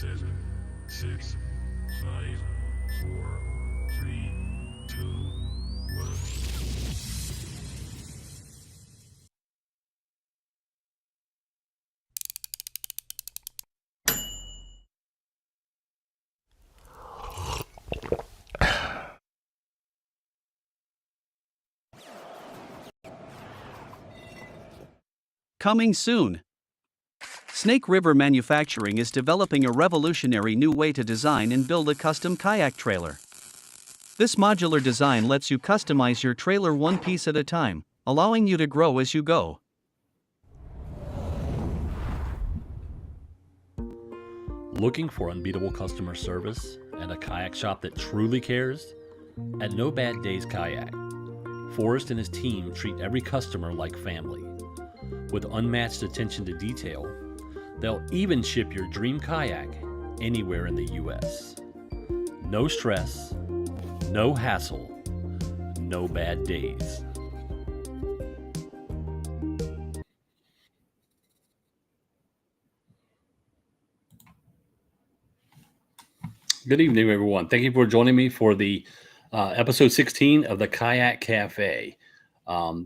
7, 6, 5, 4, 3, 2, 1. Coming soon. Snake River Manufacturing is developing a revolutionary new way to design and build a custom kayak trailer. This modular design lets you customize your trailer one piece at a time, allowing you to grow as you go. Looking for unbeatable customer service and a kayak shop that truly cares? At No Bad Days Kayak, Forrest and his team treat every customer like family. With unmatched attention to detail, they'll even ship your dream kayak anywhere in the U.S. No stress, no hassle, no bad days. Good evening, everyone. Thank you for joining me for the episode 16 of the Kayak Cafe.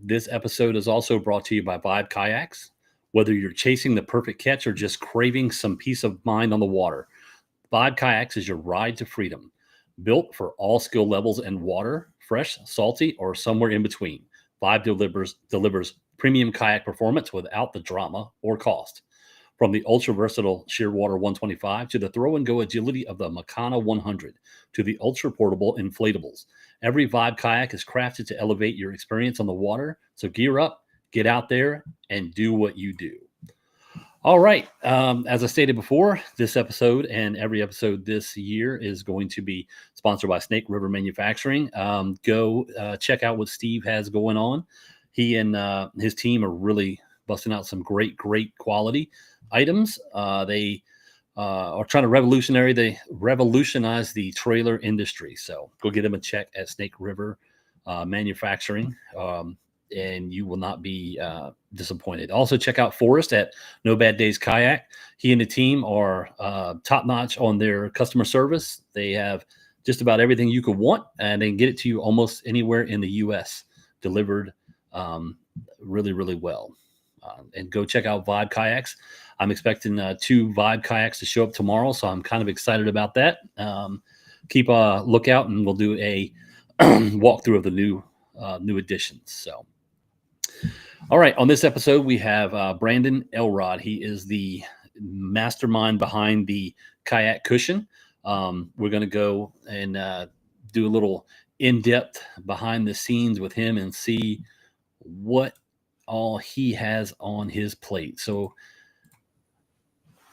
This episode is also brought to you by Vibe Kayaks. Whether you're chasing the perfect catch or just craving some peace of mind on the water, Vibe Kayaks is your ride to freedom. Built for all skill levels and water, fresh, salty, or somewhere in between, Vibe delivers premium kayak performance without the drama or cost. From the ultra-versatile Shearwater 125 to the throw-and-go agility of the Makana 100 to the ultra-portable inflatables, every Vibe kayak is crafted to elevate your experience on the water. So gear up, get out there, and do what you do. All right. As I stated before, this episode and every episode this year is going to be sponsored by Snake River Manufacturing. Go check out what Steve has going on. He and his team are really busting out some great quality items. They are trying to revolutionize the trailer industry. So go get them a check at Snake River Manufacturing, and you will not be disappointed. Also, check out Forrest at No Bad Days Kayak. He and the team are top notch on their customer service. They have just about everything you could want, and they can get it to you almost anywhere in the U.S. delivered really well. And go check out Vibe Kayaks. I'm expecting 2 Vibe Kayaks to show up tomorrow, so I'm kind of excited about that. Keep a lookout, and we'll do a walkthrough of the new additions. So, all right, on this episode, we have Brandon Elrod. He is the mastermind behind the Kayak Cushion. We're going to go and do a little in-depth behind the scenes with him and see what all he has on his plate. So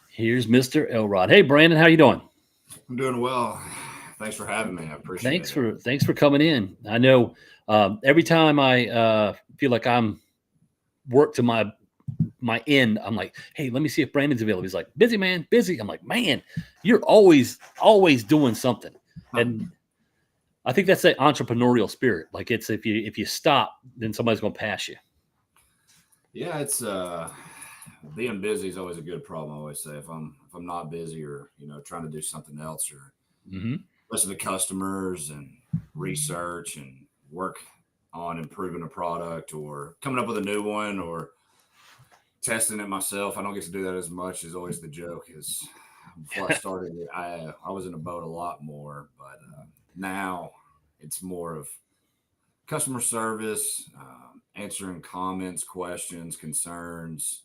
here's Mr. Elrod. Hey, Brandon, how you doing? I'm doing well. Thanks for having me. I appreciate it. Thanks for coming in. I know every time I feel like I'm worked to my end, I'm like, hey, let me see if Brandon's available. He's like, busy, man, busy. I'm like, man, you're always doing something. And I think that's the entrepreneurial spirit. Like, it's if you stop, then somebody's going to pass you. Yeah, it's being busy is always a good problem. I always say if I'm not busy or trying to do something else or listen to customers and research and work on improving a product or coming up with a new one or testing it myself. I don't get to do that as much. Is always the joke. Is before I started it, I was in a boat a lot more, but now it's more of customer service, answering comments, questions, concerns,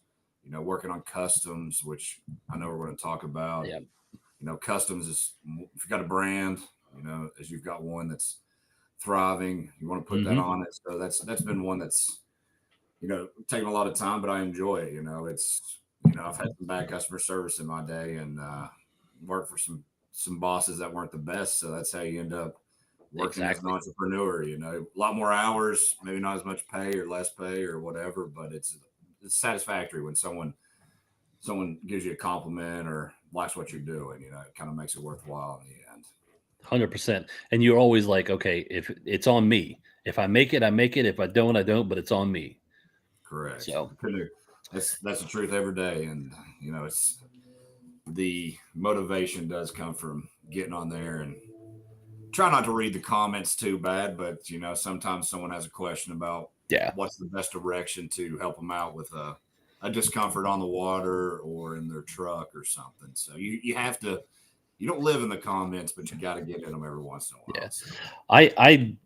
working on customs, which I know we're going to talk about. Yep. Customs is, if you've got a brand, as you've got one that's thriving, you want to put that on it. So that's been one that's, taking a lot of time, but I enjoy it. It's, I've had some bad customer service in my day and worked for some bosses that weren't the best. So that's how you end up working as an entrepreneur. A lot more hours, maybe not as much pay or less pay or whatever, but it's satisfactory when someone gives you a compliment or likes what you're doing. It kind of makes it worthwhile in the end. 100%. And you're always like, okay, if it's on me, if I make it, I make it. If I don't, I don't, but it's on me. Correct. So that's the truth every day. And, the motivation does come from getting on there and try not to read the comments too bad, but sometimes someone has a question about what's the best direction to help them out with a discomfort on the water or in their truck or something. So you have to, you don't live in the comments, but you got to get in them every once in a while. Yeah. So.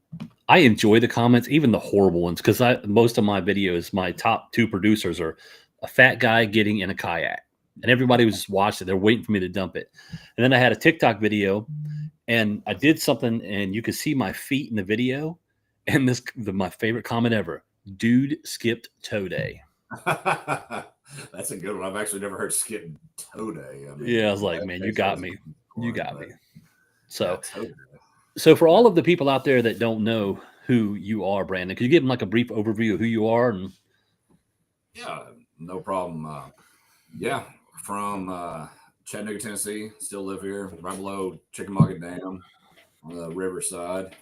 I enjoy the comments, even the horrible ones, because most of my videos, my top 2 producers are a fat guy getting in a kayak, and everybody was just watching it. They're waiting for me to dump it. And then I had a TikTok video, and I did something, and you could see my feet in the video. And my favorite comment ever: "Dude skipped toe day." That's a good one. I've actually never heard skip toe day. I was like, man, you got me. You got me. So. Yeah, So for all of the people out there that don't know who you are, Brandon, could you give them like a brief overview of who you are? Yeah, no problem. From Chattanooga, Tennessee. Still live here, right below Chickamauga Dam on the riverside.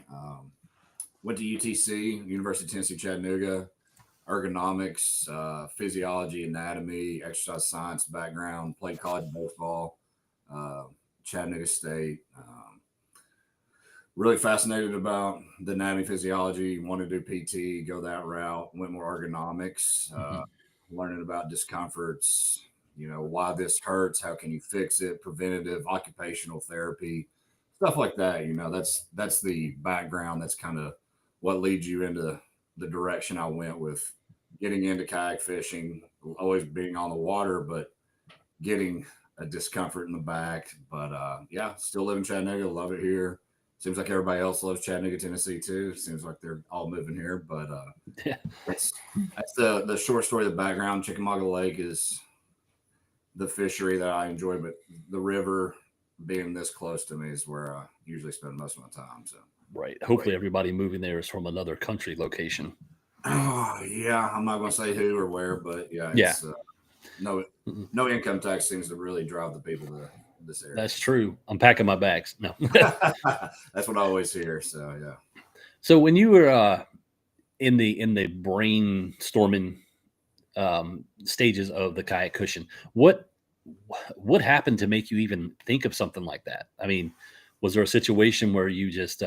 Went to UTC, University of Tennessee, Chattanooga. Ergonomics, physiology, anatomy, exercise science background. Played college baseball, Chattanooga State. Really fascinated about the anatomy, physiology, wanted to do PT, go that route, went more ergonomics, learning about discomforts, why this hurts, how can you fix it, preventative, occupational therapy, stuff like that. That's the background. That's kind of what leads you into the direction I went with getting into kayak fishing, always being on the water, but getting a discomfort in the back. But still live in Chattanooga, love it here. Seems like everybody else loves Chattanooga, Tennessee too. Seems like they're all moving here, but that's the short story of the background. Chickamauga Lake is the fishery that I enjoy, but the river being this close to me is where I usually spend most of my time. So right. Hopefully everybody moving there is from another country location. Oh yeah, I'm not going to say who or where, but it's no income tax seems to really drive the people to this area. That's true. I'm packing my bags. No, that's what I always hear. So yeah. So when you were in the brainstorming stages of the Kayak Cushion, what happened to make you even think of something like that? I mean, was there a situation where you just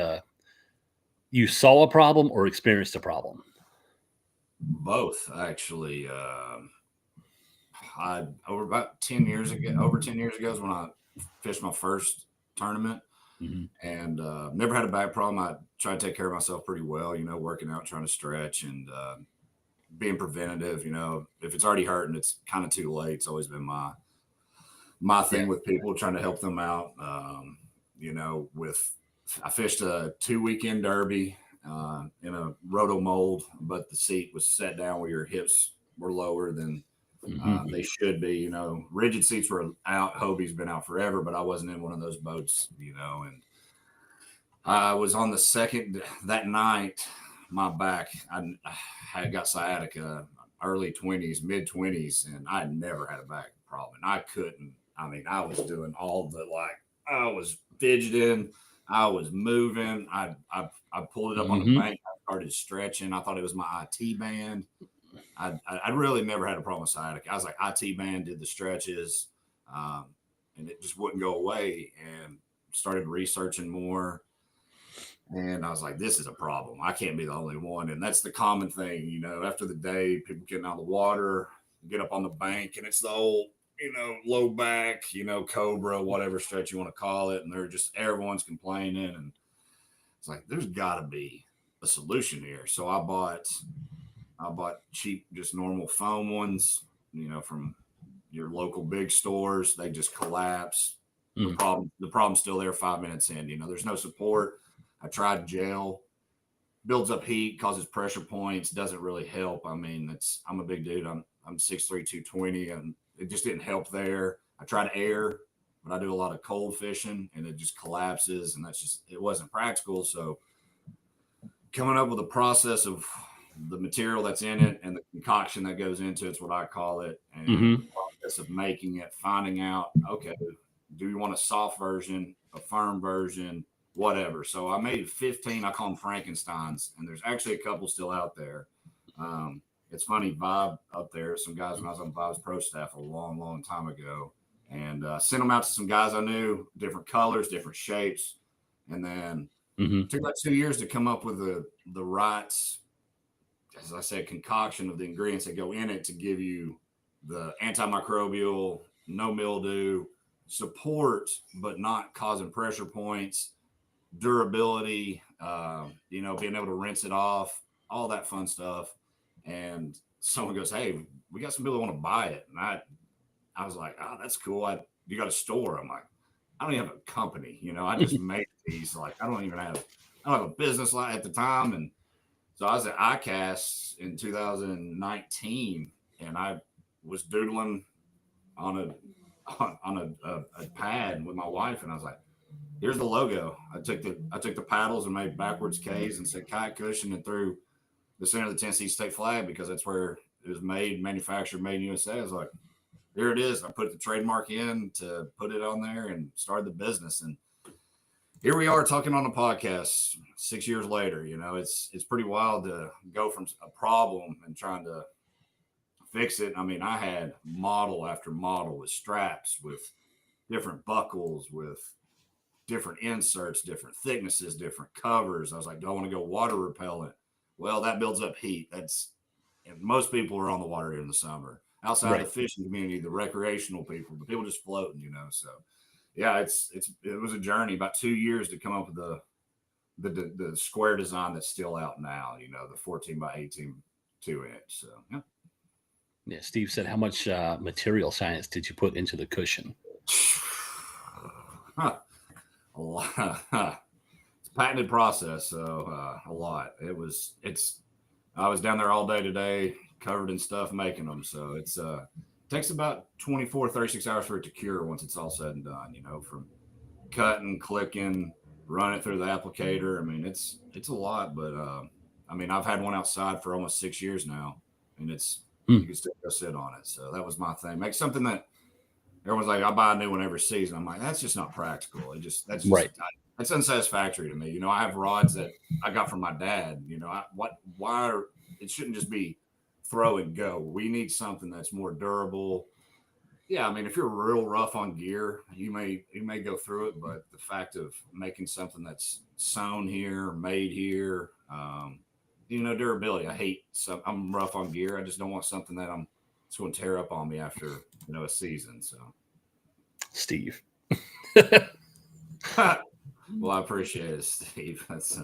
you saw a problem or experienced a problem? Both, actually. Over 10 years ago is when I fished my first tournament, and never had a back problem. I try to take care of myself pretty well, working out, trying to stretch, and being preventative. If it's already hurting, it's kind of too late. It's always been my thing with people, trying to help them out. I fished a 2-weekend derby in a roto mold, but the seat was set down where your hips were lower than they should be. Rigid seats were out. Hobie's been out forever, but I wasn't in one of those boats, and I was on the second that night. My back, I got sciatica, early 20s, mid 20s, and I never had a back problem. I couldn't. I was doing all the I was fidgeting, I was moving. I pulled it up on the bank. I started stretching. I thought it was my IT band. I really never had a problem with sciatica. I was like, IT band, did the stretches, and it just wouldn't go away. And started researching more. And I was like, this is a problem. I can't be the only one. And that's the common thing, after the day, people getting out of the water, get up on the bank, and it's the old, low back, cobra, whatever stretch you want to call it. And everyone's complaining. And it's like, there's got to be a solution here. So I bought cheap, just normal foam ones, from your local big stores. They just collapse. The problem's still there 5 minutes in. There's no support. I tried gel, builds up heat, causes pressure points, doesn't really help. I'm a big dude. I'm 6'3", 220, and it just didn't help there. I tried air, but I do a lot of cold fishing, and it just collapses, and it wasn't practical. So coming up with a process of the material that's in it and the concoction that goes into it's what I call it, and the process of making it, finding out, okay, do you want a soft version, a firm version, whatever. So I made 15, I call them Frankensteins, and there's actually a couple still out there. It's funny, Vibe up there, some guys when I was on Vibe's pro staff a long, long time ago, and sent them out to some guys I knew, different colors, different shapes. And then it took about 2 years to come up with the right, as I said, concoction of the ingredients that go in it to give you the antimicrobial, no mildew, support, but not causing pressure points, durability, being able to rinse it off, all that fun stuff. And someone goes, "Hey, we got some people that want to buy it." And I was like, "Oh, that's cool. You got a store?" I'm like, "I don't even have a company. I just make these. Like, I don't have a business at the time." And so I was at ICAST in 2019, and I was doodling on a pad with my wife, and I was like, "Here's the logo." I took the paddles and made backwards K's and said Kayak Cushion and threw the center of the Tennessee state flag because that's where it was manufactured, made in USA. I was like, "Here it is." I put the trademark in to put it on there and started the business. And here we are talking on a podcast 6 years later. It's pretty wild to go from a problem and trying to fix it. I mean, I had model after model with straps, with different buckles, with different inserts, different thicknesses, different covers. I was like, "Do I want to go water repellent?" Well, that builds up heat. And most people are on the water in the summer. Outside of the fishing community, the recreational people, the people just floating, So yeah, it was a journey, about 2 years to come up with the square design that's still out now, the 14 by 18 2-inch. So yeah. Yeah, Steve said, how much material science did you put into the cushion? A lot. It's a patented process, so a lot. I was down there all day today, covered in stuff making them. So it takes about 24, 36 hours for it to cure once it's all said and done, from cutting, clicking, running it through the applicator. I mean, it's a lot, but I've had one outside for almost 6 years now, and you can still go sit on it. So that was my thing. Make something that everyone's like, "I buy a new one every season." I'm like, that's just not practical. That's right. That's unsatisfactory to me. I have rods that I got from my dad. It shouldn't just be throw and go. We need something that's more durable. Yeah, I mean, if you're real rough on gear, you may go through it, but the fact of making something that's sewn here, made here, durability. I'm rough on gear. I just don't want something that it's going to tear up on me after a season. So, Steve. Well, I appreciate it, Steve. That's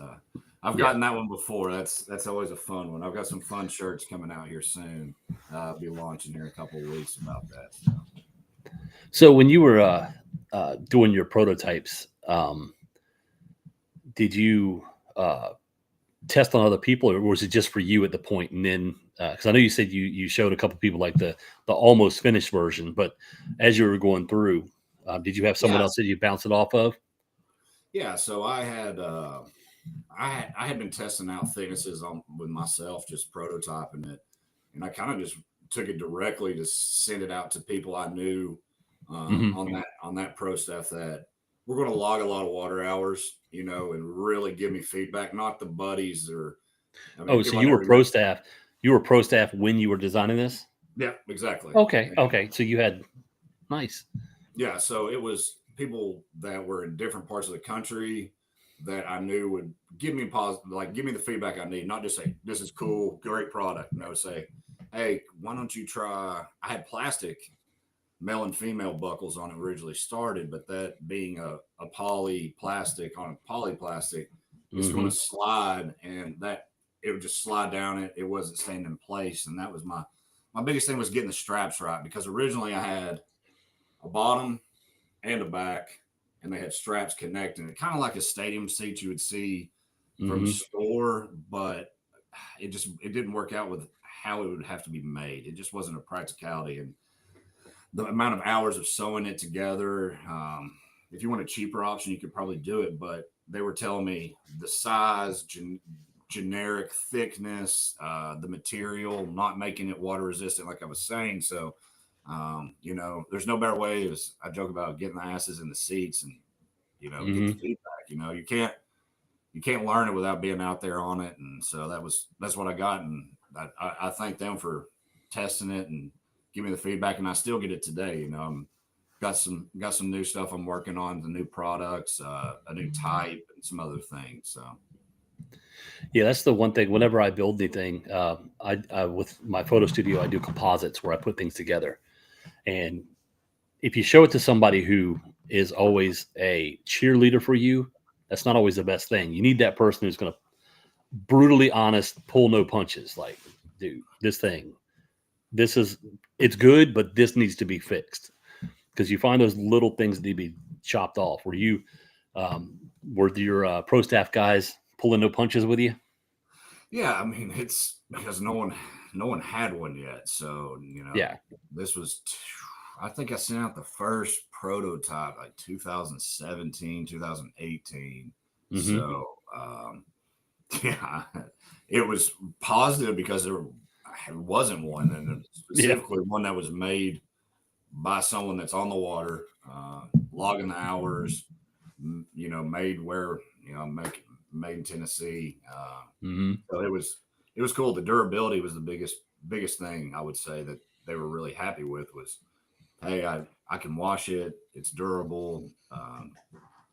I've gotten that one before. That's always a fun one. I've got some fun shirts coming out here soon. I'll be launching here in a couple of weeks about that. So when you were doing your prototypes, did you test on other people, or was it just for you at the point? And then, because I know you said you showed a couple of people like the almost finished version, but as you were going through, did you have someone else that you bounced it off of? Yeah, so I had been testing out thicknesses with myself, just prototyping it, and I kind of just took it directly to send it out to people I knew on that pro stuff that we're going to log a lot of water hours, and really give me feedback, not the buddies or. So you were pro staff. You were pro staff when you were designing this? Yeah, exactly. Okay. So you had nice. Yeah, so it was people that were in different parts of the country that I knew would give me give me the feedback I need, not just say, "This is cool, great product." Say, "Hey, why don't you try?" I had plastic male and female buckles on it originally started, but that being a poly plastic on a poly plastic, it's going to slide, and that it would just slide down. It wasn't staying in place, and that was my biggest thing was getting the straps right, because originally I had a bottom and a back, and they had straps connecting it, kind of like a stadium seat you would see from the store, but it didn't work out with how it would have to be made. It just wasn't a practicality, and the amount of hours of sewing it together. If you want a cheaper option, you could probably do it, but they were telling me the size, generic thickness, the material, not making it water resistant, like I was saying. So, there's no better way. As I joke about, getting the asses in the seats and, get the feedback. You can't learn it without being out there on it. And so that's what I got. And I thank them for testing it and give me the feedback. And I still get it today. I'm got some new stuff I'm working on, the new products, a new type, and some other things. So Yeah, that's the one thing. Whenever I build anything, I with my photo studio, I do composites where I put things together. And if you show it to somebody who is always a cheerleader for you, that's not always the best thing. You need that person who's going to brutally honest, pull no punches. Like, dude, it's good, but this needs to be fixed. Because you find those little things that need to be chopped off. Were your pro staff guys pulling no punches with you? yeah, I mean, it's because no one had one yet. So Yeah. this was. I think I sent out the first prototype like 2017, 2018. Mm-hmm. So yeah, it was positive because there wasn't one, and specifically one that was made by someone that's on the water, logging the hours, made where, made in Tennessee. So it was cool. The durability was the biggest thing I would say that they were really happy with was, hey, I can wash it. It's durable.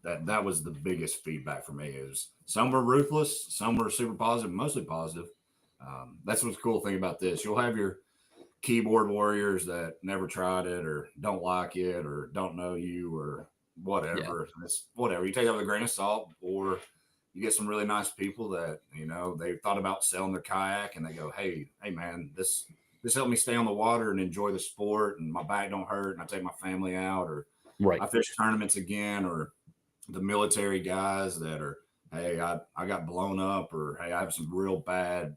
That was the biggest feedback for me. Is some were ruthless, some were super positive, mostly positive. That's what's the cool thing about this. You'll have your keyboard warriors that never tried it or don't like it or don't know you or whatever. Yeah. It's whatever. You take it with a grain of salt, or you get some really nice people that, they thought about selling their kayak and they go, hey man, this helped me stay on the water and enjoy the sport, and my back don't hurt, and I take my family out, or I fish tournaments again, or the military guys that are, hey, I got blown up, or hey, I have some real bad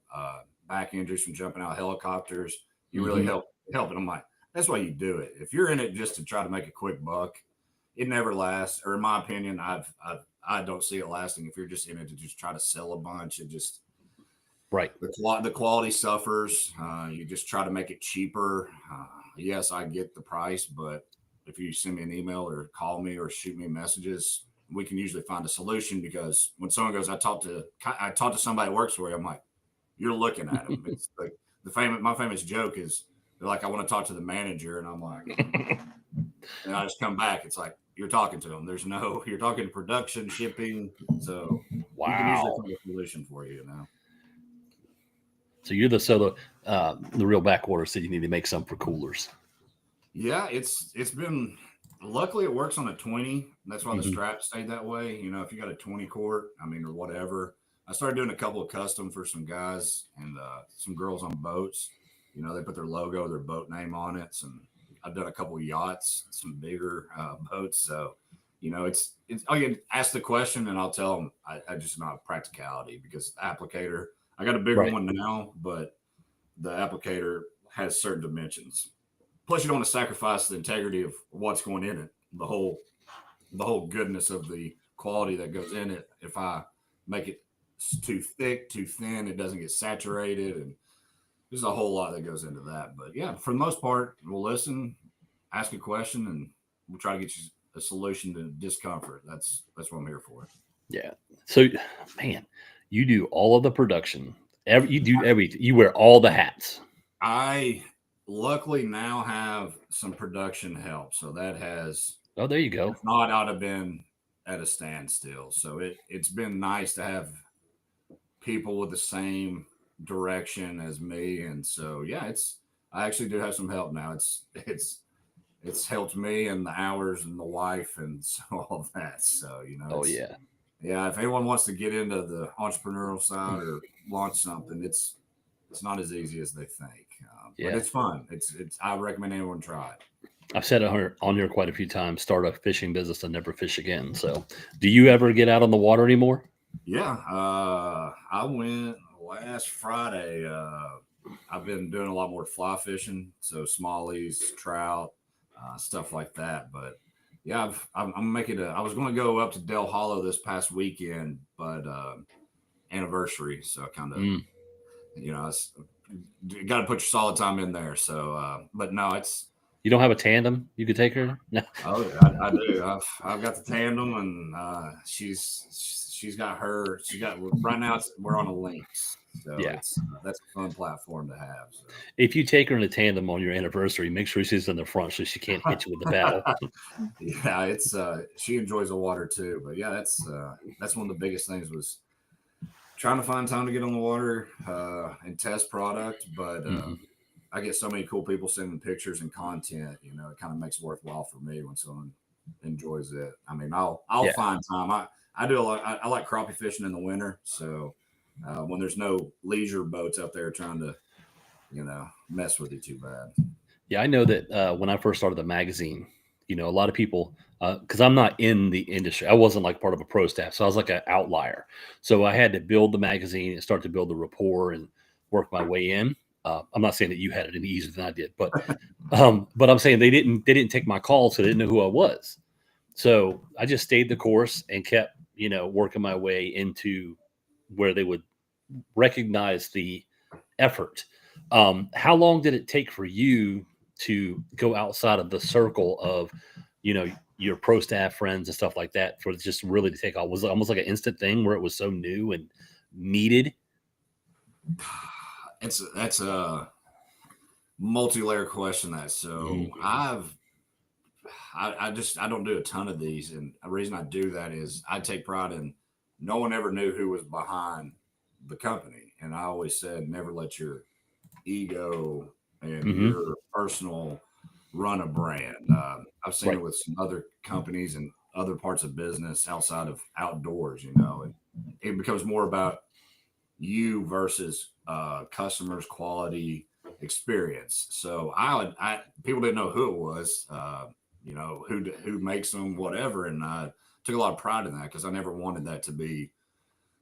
back injuries from jumping out of helicopters. You really help. And I'm like, that's why you do it. If you're in it just to try to make a quick buck, it never lasts. Or in my opinion, I don't see it lasting. If you're just in it to just try to sell a bunch, it just the quality suffers. You just try to make it cheaper. Yes, I get the price, but if you send me an email or call me or shoot me messages, we can usually find a solution. Because when someone goes, I talked to somebody that works for you, I'm like, you're looking at them. It's like my famous joke is, they're like, I want to talk to the manager, and I'm like, and I just come back. It's like, you're talking to them. You're talking production, shipping. So we can usually find a solution for you now. So you're the real backwater said you need to make some for coolers. Yeah, it's been, luckily it works on a 20. That's why the strap stayed that way. If you got a 20 quart, or whatever. I started doing a couple of custom for some guys and some girls on boats. They put their logo, their boat name on it. And I've done a couple of yachts, some bigger boats. So, it's I can ask the question and I'll tell them I just not practicality, because the applicator, I got a bigger one now, but the applicator has certain dimensions. Plus, you don't want to sacrifice the integrity of what's going in it, the whole goodness of the quality that goes in it. If I make it too thick, too thin, it doesn't get saturated, and there's a whole lot that goes into that. But yeah, for the most part, we'll listen, ask a question, and we'll try to get you a solution to discomfort. That's what I'm here for. Yeah. So, man, you do all of the production. You do everything. You wear all the hats. I luckily now have some production help, so that has. Oh, there you go. If not, I'd have been at a standstill. So it's been nice to have people with the same direction as me, and so yeah, I actually do have some help now. It's helped me and the hours and the wife and so all that. So yeah. If anyone wants to get into the entrepreneurial side or launch something, it's not as easy as they think. But it's fun. It's I recommend anyone try it. I've said it on here quite a few times, start a fishing business and never fish again. So do you ever get out on the water anymore? Yeah. I went last Friday. I've been doing a lot more fly fishing. So smallies, trout, stuff like that. But yeah, I'm making I was going to go up to Del Hollow this past weekend, but anniversary. So kind of, you got to put your solid time in there. So, but no, You don't have a tandem you could take her? No. Oh, I do. I've got the tandem, and she's got her. She got right now. We're on a Lynx, so Yeah. that's a fun platform to have. So. If you take her in a tandem on your anniversary, make sure she's in the front so she can't hit you with the paddle. Yeah, it's she enjoys the water too. But yeah, that's one of the biggest things was trying to find time to get on the water and test product. But I get so many cool people sending pictures and content. You know, it kind of makes it worthwhile for me when someone enjoys it. I mean, I'll find time. I do a lot. I like crappie fishing in the winter. So when there's no leisure boats up there trying to, mess with you too bad. Yeah, I know that when I first started the magazine, a lot of people, because I'm not in the industry, I wasn't like part of a pro staff, so I was like an outlier. So I had to build the magazine and start to build the rapport and work my way in. I'm not saying that you had it any easier than I did, but I'm saying they didn't take my call, so they didn't know who I was. So I just stayed the course and kept, working my way into where they would recognize the effort. How long did it take for you to go outside of the circle of, your pro staff friends and stuff like that for just really to take off? Was it almost like an instant thing where it was so new and needed? That's a multi-layer question. I don't do a ton of these, and the reason I do that is I take pride in no one ever knew who was behind the company, and I always said never let your ego and your personal run a brand. I've seen it with some other companies and other parts of business outside of outdoors. And it becomes more about you versus customers, quality, experience. So people didn't know who it was, who makes them, whatever, and I took a lot of pride in that because I never wanted that to be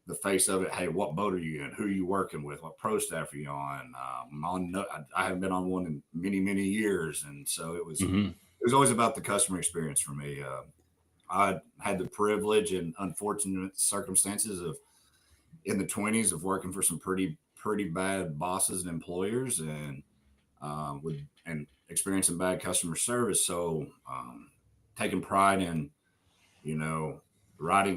the face of it. Hey, what boat are you in? Who are you working with? What pro staff are you on? I haven't been on one in many, many years, and so it was always about the customer experience for me. I had the privilege and unfortunate circumstances of in the 20s of working for some pretty bad bosses and employers, and experiencing bad customer service. So taking pride in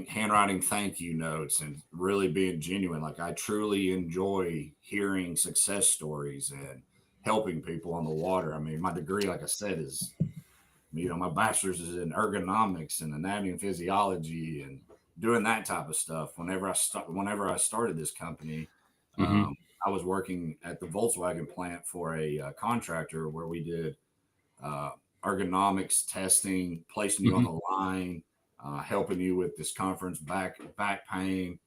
handwriting thank you notes and really being genuine. Like I truly enjoy hearing success stories and helping people on the water. I mean, my degree, like I said, is my bachelor's is in ergonomics and anatomy and physiology and doing that type of stuff. Whenever I started this company, I was working at the Volkswagen plant for a contractor where we did ergonomics testing, placing you on the line, helping you with discomfort, back pain,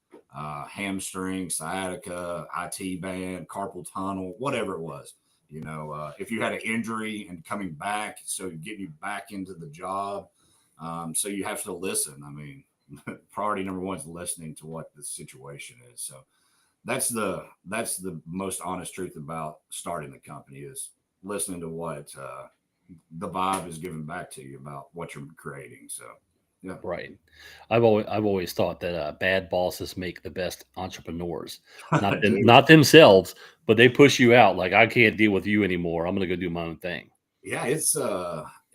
hamstring, sciatica, IT band, carpal tunnel, whatever it was. If you had an injury and coming back, so getting you back into the job. So you have to listen. I mean, priority number one is listening to what the situation is. So that's the most honest truth about starting the company is listening to what the vibe is giving back to you about what you're creating. So, yeah. Right. I've always thought that bad bosses make the best entrepreneurs, not themselves, but they push you out. Like, I can't deal with you anymore. I'm going to go do my own thing. Yeah, it's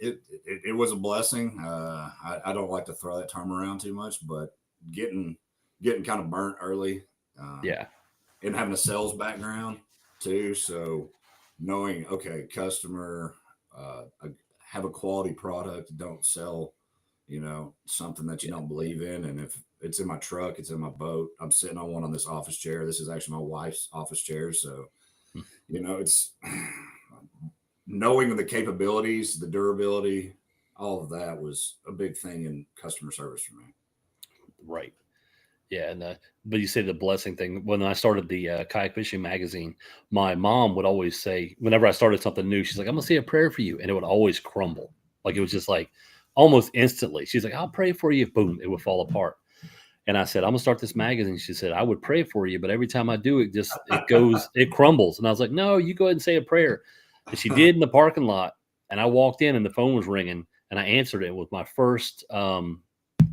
it was a blessing. I don't like to throw that term around too much, but getting kind of burnt early. And having a sales background too. So knowing, okay, customer, have a quality product, don't sell, something that you don't believe in. And if it's in my truck, it's in my boat, I'm sitting on one on this office chair. This is actually my wife's office chair. So, it's knowing the capabilities, the durability, all of that was a big thing in customer service for me. Right. Yeah. And, but you say the blessing thing. When I started the Kayak Fishing magazine, my mom would always say, whenever I started something new, she's like, I'm going to say a prayer for you. And it would always crumble. Like, it was just like almost instantly. She's like, I'll pray for you. Boom, it would fall apart. And I said, I'm going to start this magazine. She said, I would pray for you, but every time I do it, it crumbles. And I was like, no, you go ahead and say a prayer. And she did in the parking lot. And I walked in and the phone was ringing and I answered it with my first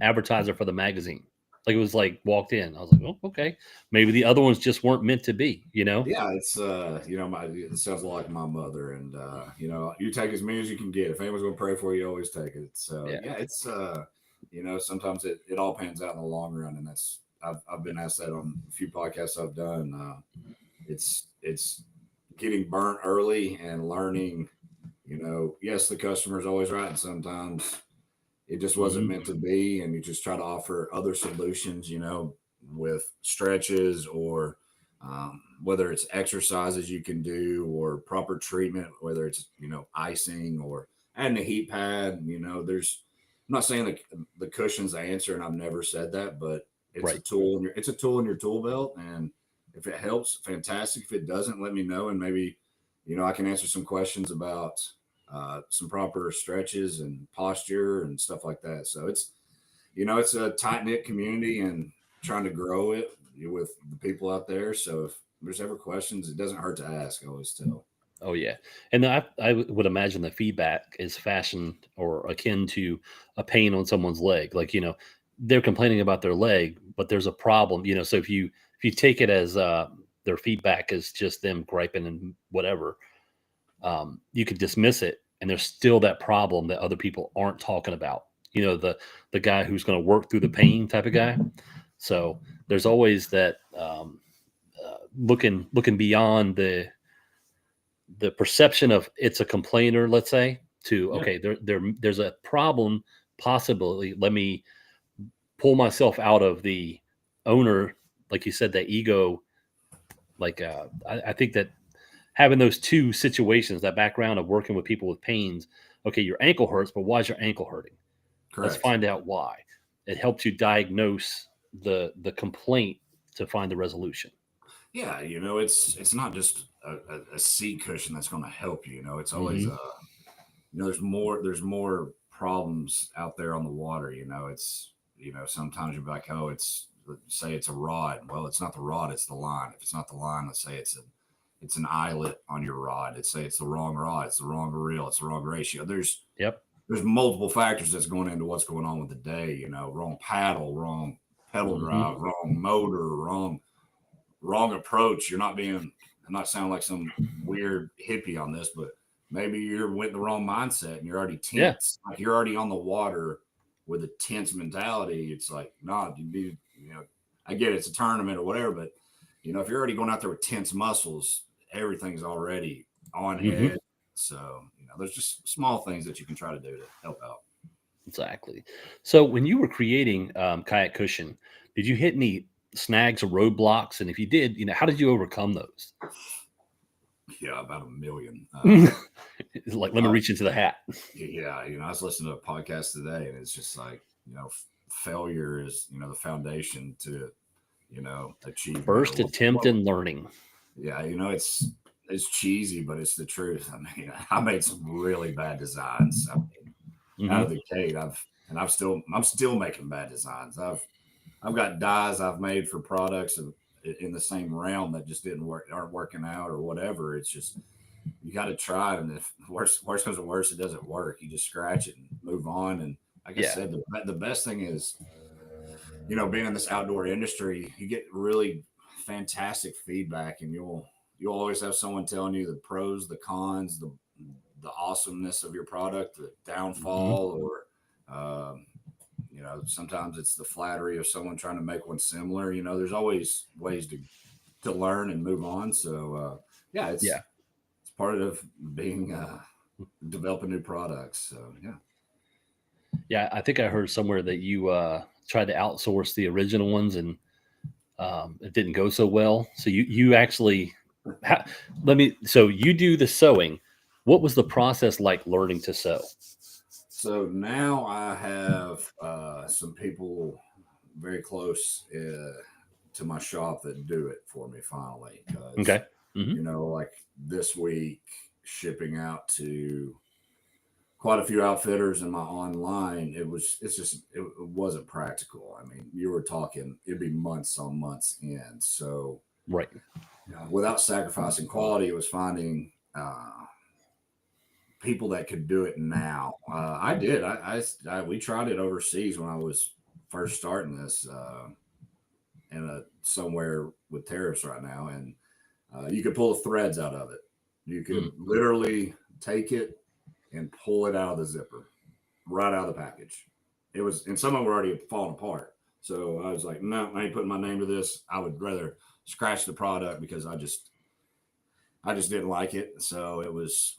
advertiser for the magazine. Like it was like walked in. I was like, oh, okay. Maybe the other ones just weren't meant to be, you know? Yeah, it's it sounds a lot like my mother, and you take as many as you can get. If anyone's gonna pray for you, always take it. So Yeah. yeah, it's sometimes it all pans out in the long run, and that's I've been asked that on a few podcasts I've done. It's getting burnt early and learning. Yes, the customer's always right, and sometimes it just wasn't Mhm. meant to be, and you just try to offer other solutions, with stretches or whether it's exercises you can do or proper treatment, whether it's icing or adding a heat pad. I'm not saying the cushion's the answer, and I've never said that, but it's a Right. tool in your tool belt, and if it helps, fantastic. If it doesn't, let me know, and maybe I can answer some questions about some proper stretches and posture and stuff like that. So it's a tight knit community and trying to grow it with the people out there. So if there's ever questions, it doesn't hurt to ask. I always tell. Oh yeah, and I would imagine the feedback is fashioned or akin to a pain on someone's leg. Like they're complaining about their leg, but there's a problem. So if you take it as their feedback is just them griping and whatever, you could dismiss it, and there's still that problem that other people aren't talking about. The guy who's going to work through the pain type of guy. So there's always that looking beyond the perception of it's a complainer, let's say, to Yeah, okay, there's a problem, possibly. Let me pull myself out of the owner, like you said, that ego. Like I think that having those two situations, that background of working with people with pains. Okay, your ankle hurts, but why is your ankle hurting? Let's correct. find out why. It helps you diagnose the complaint to find the resolution. Yeah, it's not just a seat cushion that's going to help you. It's always Hmm. there's more problems out there on the water. It's sometimes you'll be like, oh, say it's a rod. Well, it's not the rod, it's the line. If it's not the line, let's say it's an eyelet on your rod. Let's say it's the wrong rod, it's the wrong reel, it's the wrong ratio. Yep. There's multiple factors that's going into what's going on with the day. Wrong paddle, wrong pedal Hmm. drive, wrong motor, wrong approach. I'm not sounding like some weird hippie on this, but maybe you're with the wrong mindset and you're already Yeah. tense. Like you're already on the water with a tense mentality. It's like, nah, I get it's a tournament or whatever, but if you're already going out there with tense muscles, everything's already on Hmm. edge. So, there's just small things that you can try to do to help out. Exactly. So when you were creating Kayak Cushion, did you hit any snags or roadblocks? And if you did, how did you overcome those? Yeah, about a million. It's like, let me reach into the hat. Yeah, I was listening to a podcast today, and it's just like failure is the foundation to achievement or First attempt in learning. yeah, it's cheesy, but it's the truth. I mean, I made some really bad designs. I mean, out of Hmm. the gate, I'm still making bad designs. I've got dies I've made for products in the same realm that just didn't work, aren't working out or whatever. It's just you got to try it, and if worst comes to worst, it doesn't work. You just scratch it and move on. And like I Yeah. said, the best thing is being in this outdoor industry, you get really fantastic feedback, and you'll always have someone telling you the pros, the cons, the awesomeness of your product, the Hmm. downfall, or sometimes it's the flattery of someone trying to make one similar. There's always ways to learn and move on. So yeah, it's Yeah. it's part of being developing new products. So yeah. Yeah. I think I heard somewhere that you tried to outsource the original ones, and it didn't go so well. So you actually ha- so you do the sewing. What was the process like learning to sew? So now I have some people very close to my shop that do it for me finally, because Okay. Hmm. like this week shipping out to quite a few outfitters in my online, it wasn't practical. I mean, you were talking it'd be months on months in. So Right. without sacrificing quality, it was finding people that could do it now. I did. We tried it overseas when I was first starting this somewhere with tariffs right now, and you could pull the threads out of it. You could literally take it and pull it out of the zipper, right out of the package. It was, and some of them were already falling apart. So I was like, no, I ain't putting my name to this. I would rather scratch the product because I just didn't like it. So it was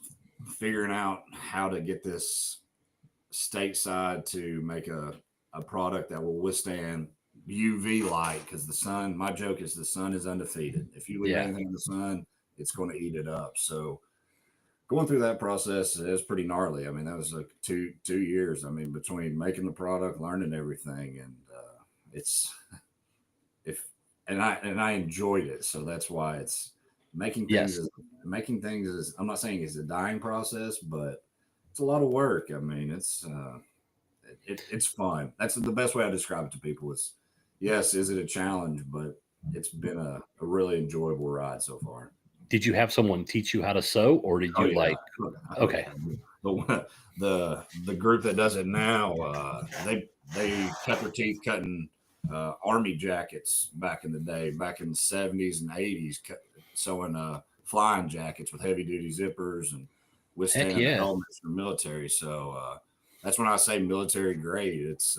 figuring out how to get this stateside to make a product that will withstand UV light, because the sun, my joke is the sun is undefeated. If you leave anything in the sun, it's going to eat it up. So going through that process is pretty gnarly. I mean, that was like two years. I mean, between making the product, learning everything, and I enjoyed it. So that's why it's making things. Making things is, I'm not saying it's a dying process, but it's a lot of work. I mean, it's fun. That's the best way I describe it to people. Is yes, is it a challenge, but it's been a really enjoyable ride so far. Did you have someone teach you how to sew, or did you okay? The group that does it now, they cut their teeth cutting army jackets back in the day, back in the 70s and 80s, sewing flying jackets with heavy duty zippers and withstand helmets for military. So that's when I say military grade. It's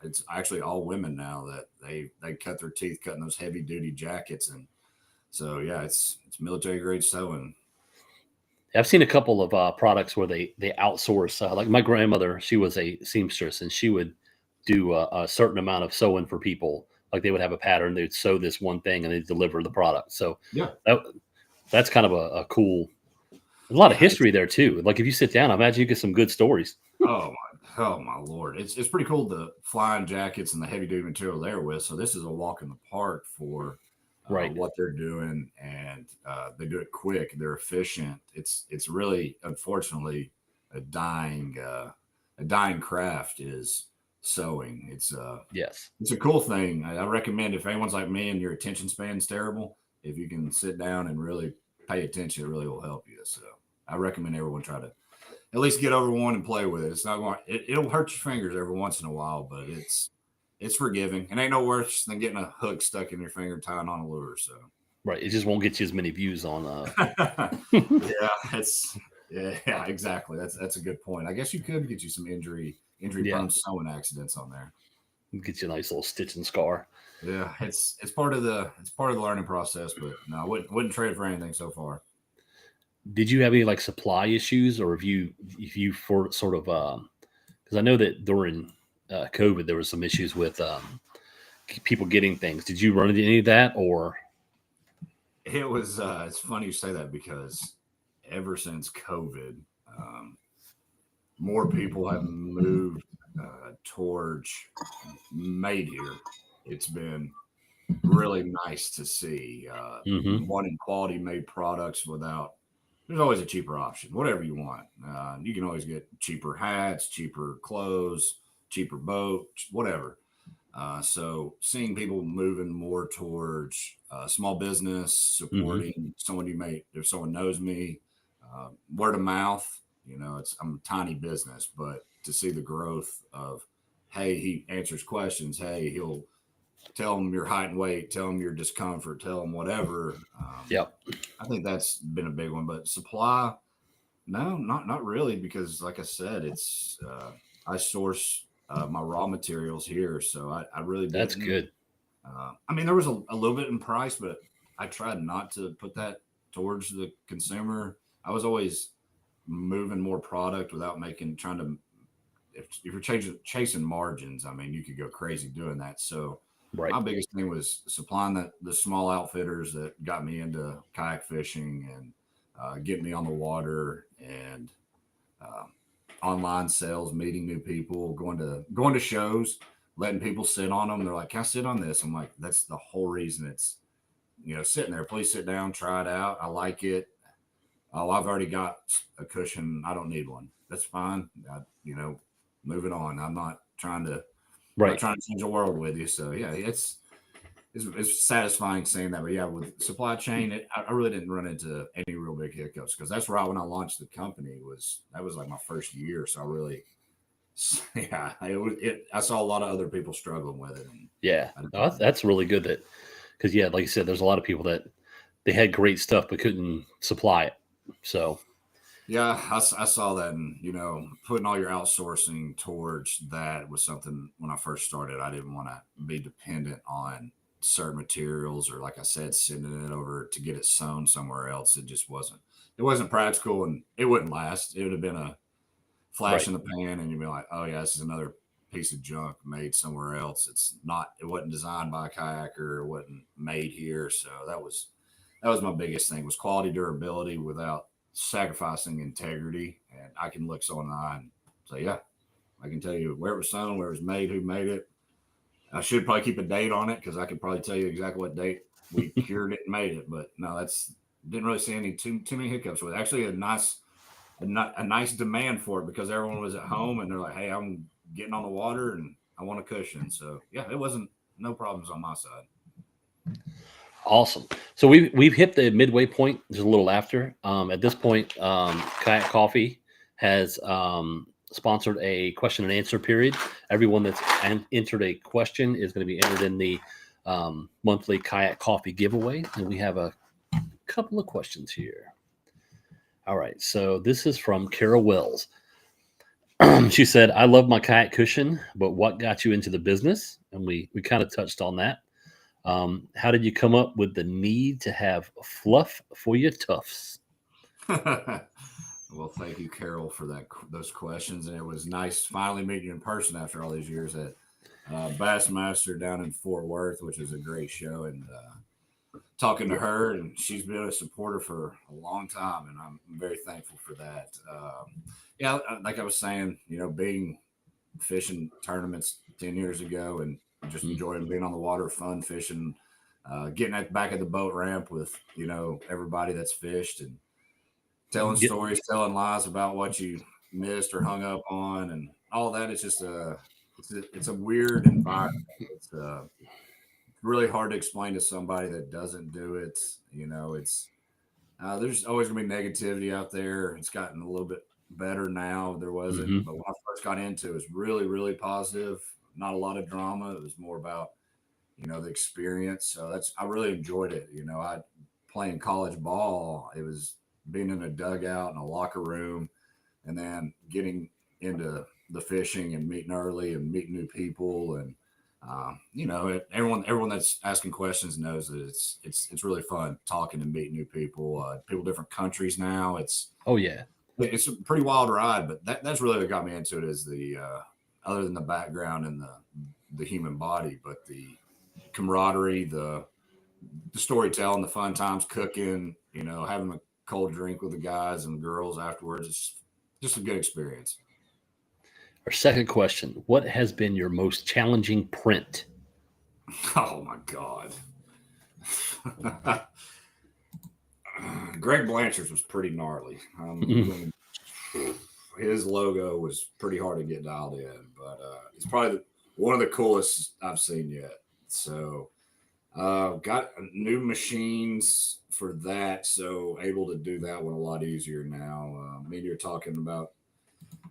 it's actually all women now that they cut their teeth cutting those heavy duty jackets. And so yeah, it's military grade sewing. I've seen a couple of products where they outsource. Like my grandmother, she was a seamstress, and she would do a certain amount of sewing for people. Like they would have a pattern, they'd sew this one thing, and they'd deliver the product. So yeah, that's kind of a cool. A lot of history there too. Like if you sit down, I imagine you get some good stories. Oh my Lord. It's pretty cool, the flying jackets and the heavy duty material they're with. So this is a walk in the park for what they're doing, and they do it quick. They're efficient. It's really, unfortunately, a dying craft is sewing. It's it's a cool thing. I recommend, if anyone's like me and your attention span's terrible, if you can sit down and really pay attention, it really will help you. So I recommend everyone try to at least get over one and play with it. It's not going. It'll hurt your fingers every once in a while, but it's forgiving. And ain't no worse than getting a hook stuck in your finger tying on a lure. So it just won't get you as many views on. Yeah, exactly. That's a good point. I guess you could get you some injury prone sewing accidents on there. Get you a nice little stitch and scar. Yeah, it's part of the learning process, but no, I wouldn't trade it for anything so far. Did you have any like supply issues, or if you for sort of because I know that during COVID there was some issues with people getting things. Did you run into any of that, or? It was it's funny you say that, because ever since COVID, more people have moved towards made here. It's been really nice to see wanting quality made products without. There's always a cheaper option, whatever you want. You can always get cheaper hats, cheaper clothes, cheaper boat, whatever. So seeing people moving more towards small business, supporting someone if someone knows me, word of mouth, I'm a tiny business, but to see the growth of, hey, he answers questions. Hey, he'll tell them your height and weight, tell them your discomfort, tell them whatever. I think that's been a big one. But supply, no, not really, because like I said, it's I source my raw materials here, so I really didn't. That's good. I mean, there was a little bit in price, but I tried not to put that towards the consumer. I was always moving more product without if you're chasing margins, I mean, you could go crazy doing that. So my biggest thing was supplying the small outfitters that got me into kayak fishing and getting me on the water, and online sales, meeting new people, going to shows, letting people sit on them. They're like, "Can I sit on this?" I'm like, "That's the whole reason it's sitting there. Please sit down, try it out. I like it. Oh, I've already got a cushion. I don't need one. That's fine. Moving on. I'm not trying to change the world with you." So yeah, it's satisfying seeing that. But yeah, with supply chain, I really didn't run into any real big hiccups, because that's right when I launched the company. That was like my first year, so I really Yeah, I saw a lot of other people struggling with it. And Yeah, no, that's really good. Because yeah, like you said, there's a lot of people that they had great stuff but couldn't supply it. So yeah, I saw that, and putting all your outsourcing towards that was something when I first started. I didn't want to be dependent on certain materials, or like I said, sending it over to get it sewn somewhere else. It just wasn't. It wasn't practical, and it wouldn't last. It would have been a flash right, in the pan, and you'd be like, "Oh yeah, this is another piece of junk made somewhere else. It's not. It wasn't designed by a kayaker. It wasn't made here." So that was my biggest thing, was quality, durability without sacrificing integrity. And I can look someone in the eye and say, yeah, I can tell you where it was sewn, where it was made, who made it. I should probably keep a date on it, because I could probably tell you exactly what date we cured it and made it. But no, didn't really see any too many hiccups with it. Actually, a nice demand for it, because everyone was at home and they're like, hey, I'm getting on the water and I want a cushion. So yeah, it wasn't no problems on my side. awesome. So we've hit the midway point, just a little after. At this point, Kayak Coffee has sponsored a question and answer period. Everyone that's entered a question is going to be entered in the monthly Kayak Coffee giveaway, and we have a couple of questions here. All right, so this is from Kara Wells. She said, I love my kayak cushion, but what got you into the business? And we kind of touched on that. How did you come up with the need to have fluff for your tufts? Well, thank you, Carol, for those questions. And it was nice finally meeting you in person after all these years at Bassmaster down in Fort Worth, which is a great show. And talking to her, and she's been a supporter for a long time, and I'm very thankful for that. Yeah, like I was saying, being fishing tournaments 10 years ago, and just enjoying being on the water, fun fishing, getting at the back of the boat ramp with everybody that's fished, and telling stories, telling lies about what you missed or hung up on, and all that. It's just it's a weird environment. It's really hard to explain to somebody that doesn't do it. It's there's always gonna be negativity out there. It's gotten a little bit better now. There wasn't, but when I first got into it, it was really, really positive. Not a lot of drama. It was more about the experience. So I really enjoyed it. I playing college ball. It was being in a dugout in a locker room, and then getting into the fishing and meeting early and meeting new people. And everyone that's asking questions knows that it's really fun talking and meeting new people, different countries now. It's a pretty wild ride, but that's really what got me into it, is the other than the background and the human body, but the camaraderie, the storytelling, the fun times, cooking, having a cold drink with the guys and the girls afterwards. It's just a good experience. Our second question, what has been your most challenging print? Oh my God. Greg Blanchard's was pretty gnarly. His logo was pretty hard to get dialed in, but it's probably one of the coolest I've seen yet. So got new machines for that, so able to do that one a lot easier now. Me and you're talking about,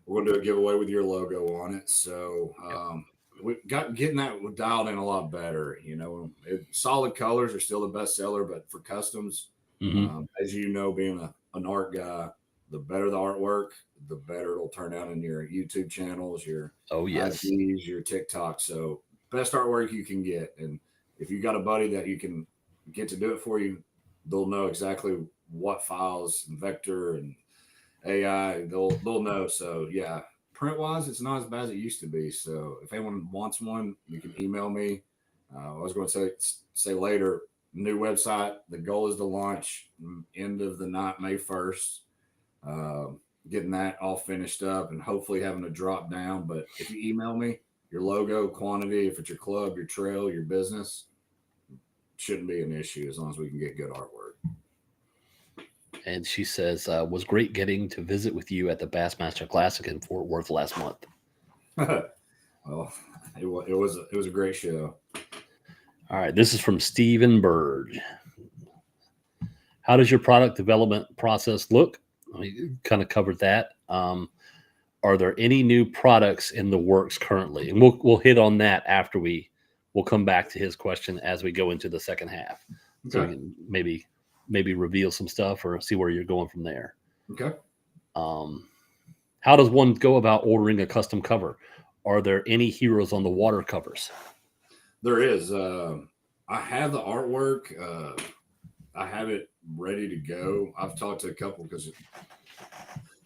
we're going to do a giveaway with your logo on it. So we got getting that dialed in a lot better. Solid colors are still the best seller, but for customs, as being an art guy, the better the artwork, the better it'll turn out in your YouTube channels, your IGs, your TikTok. So best artwork you can get. And if you got a buddy that you can get to do it for you, they'll know exactly what files and vector and AI, they'll know. So yeah, print wise, it's not as bad as it used to be. So if anyone wants one, you can email me. I was going to say later, new website. The goal is to launch end of the night, May 1st. Getting that all finished up and hopefully having a drop down. But if you email me your logo, quantity, if it's your club, your trail, your business, shouldn't be an issue as long as we can get good artwork. And she says, was great getting to visit with you at the Bassmaster Classic in Fort Worth last month. Well, it was a great show. All right. This is from Stephen Bird. How does your product development process look? We kind of covered that. are there any new products in the works currently? And we'll hit on that after we'll come back to his question as we go into the second half. So we Okay. can maybe reveal some stuff or see where you're going from there. Okay. How does one go about ordering a custom cover? Are there any heroes on the water covers? There is. I have the artwork. I have it ready to go. I've talked to a couple because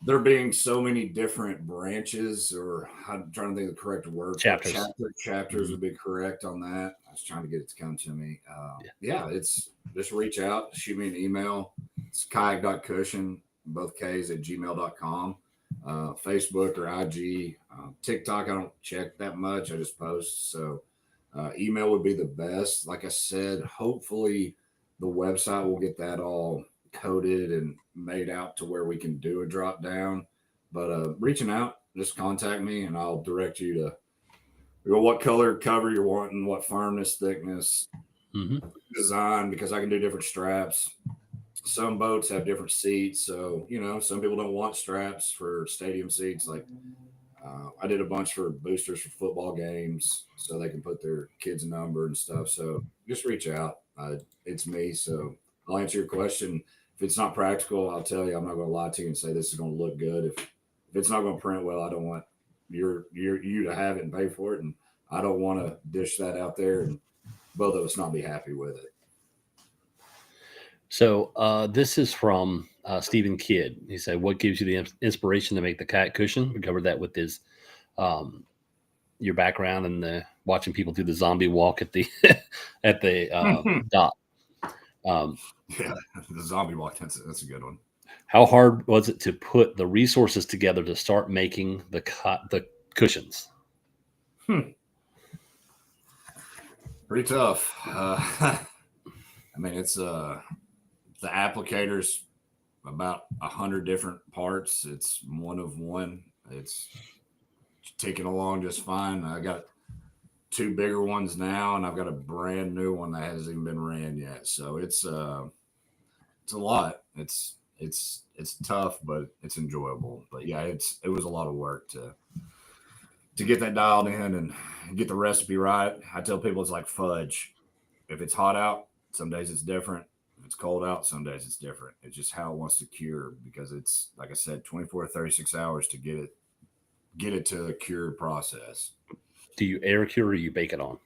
there being so many different branches, or I'm trying to think of the correct word. Chapters. Chapters would be correct on that. I was trying to get it to come to me. Yeah, it's just reach out, shoot me an email. It's kayak.cushion, both K's at gmail.com. Facebook or IG. TikTok, I don't check that much. I just post. So email would be the best. Like I said, hopefully the website will get that all coded and made out to where we can do a drop down. But reaching out, just contact me and I'll direct you to what color cover you're wanting, what firmness, thickness, design, because I can do different straps. Some boats have different seats. So, some people don't want straps for stadium seats. Like I did a bunch for boosters for football games so they can put their kids' number and stuff. So just reach out. It's me. So I'll answer your question. If it's not practical, I'll tell you. I'm not going to lie to you and say this is going to look good. If it's not going to print well, I don't want you to have it and pay for it. And I don't want to dish that out there and both of us not be happy with it. So this is from Stephen Kidd. He said, "What gives you the inspiration to make the kayak cushion?" We covered that with his your background and the watching people do the zombie walk at the at the dock. Yeah, the zombie walk. That's a good one. How hard was it to put the resources together to start making the cushions? Pretty tough. I mean, it's the applicator's about 100 different parts. It's one of one. It's ticking along just fine. I got 2 bigger ones now, and I've got a brand new one that hasn't even been ran yet. So it's a lot. It's tough, but it's enjoyable. But yeah, it was a lot of work to get that dialed in and get the recipe right. I tell people it's like fudge. If it's hot out, some days it's different. If it's cold out, some days it's different. It's just how it wants to cure, because it's, like I said, 24 to 36 hours to get it to a cured process. Do you air cure or you bake it on?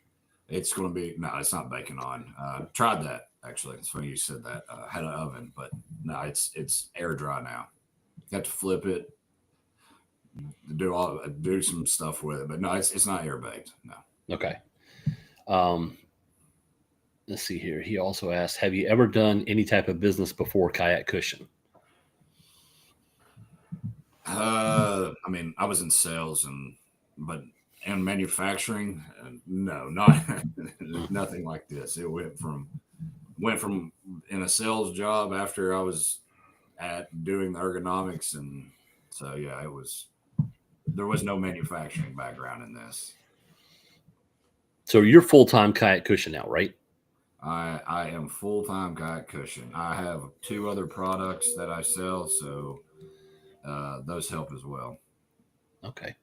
It's going to be, no, it's not baking on. Tried that, actually. It's funny you said that. Had an oven, but no, it's air dry now. You have to flip it, do some stuff with it, but no, it's not air baked. No. Okay. Let's see here. He also asked, have you ever done any type of business before Kayak Cushion? I mean, I was in sales and manufacturing. No, not nothing like this. It went from in a sales job after I was at doing the ergonomics, and so yeah, there was no manufacturing background in this. So you're full-time Kayak Cushion now, right? I am full-time Kayak Cushion. I have 2 other products that I sell, so those help as well. Okay.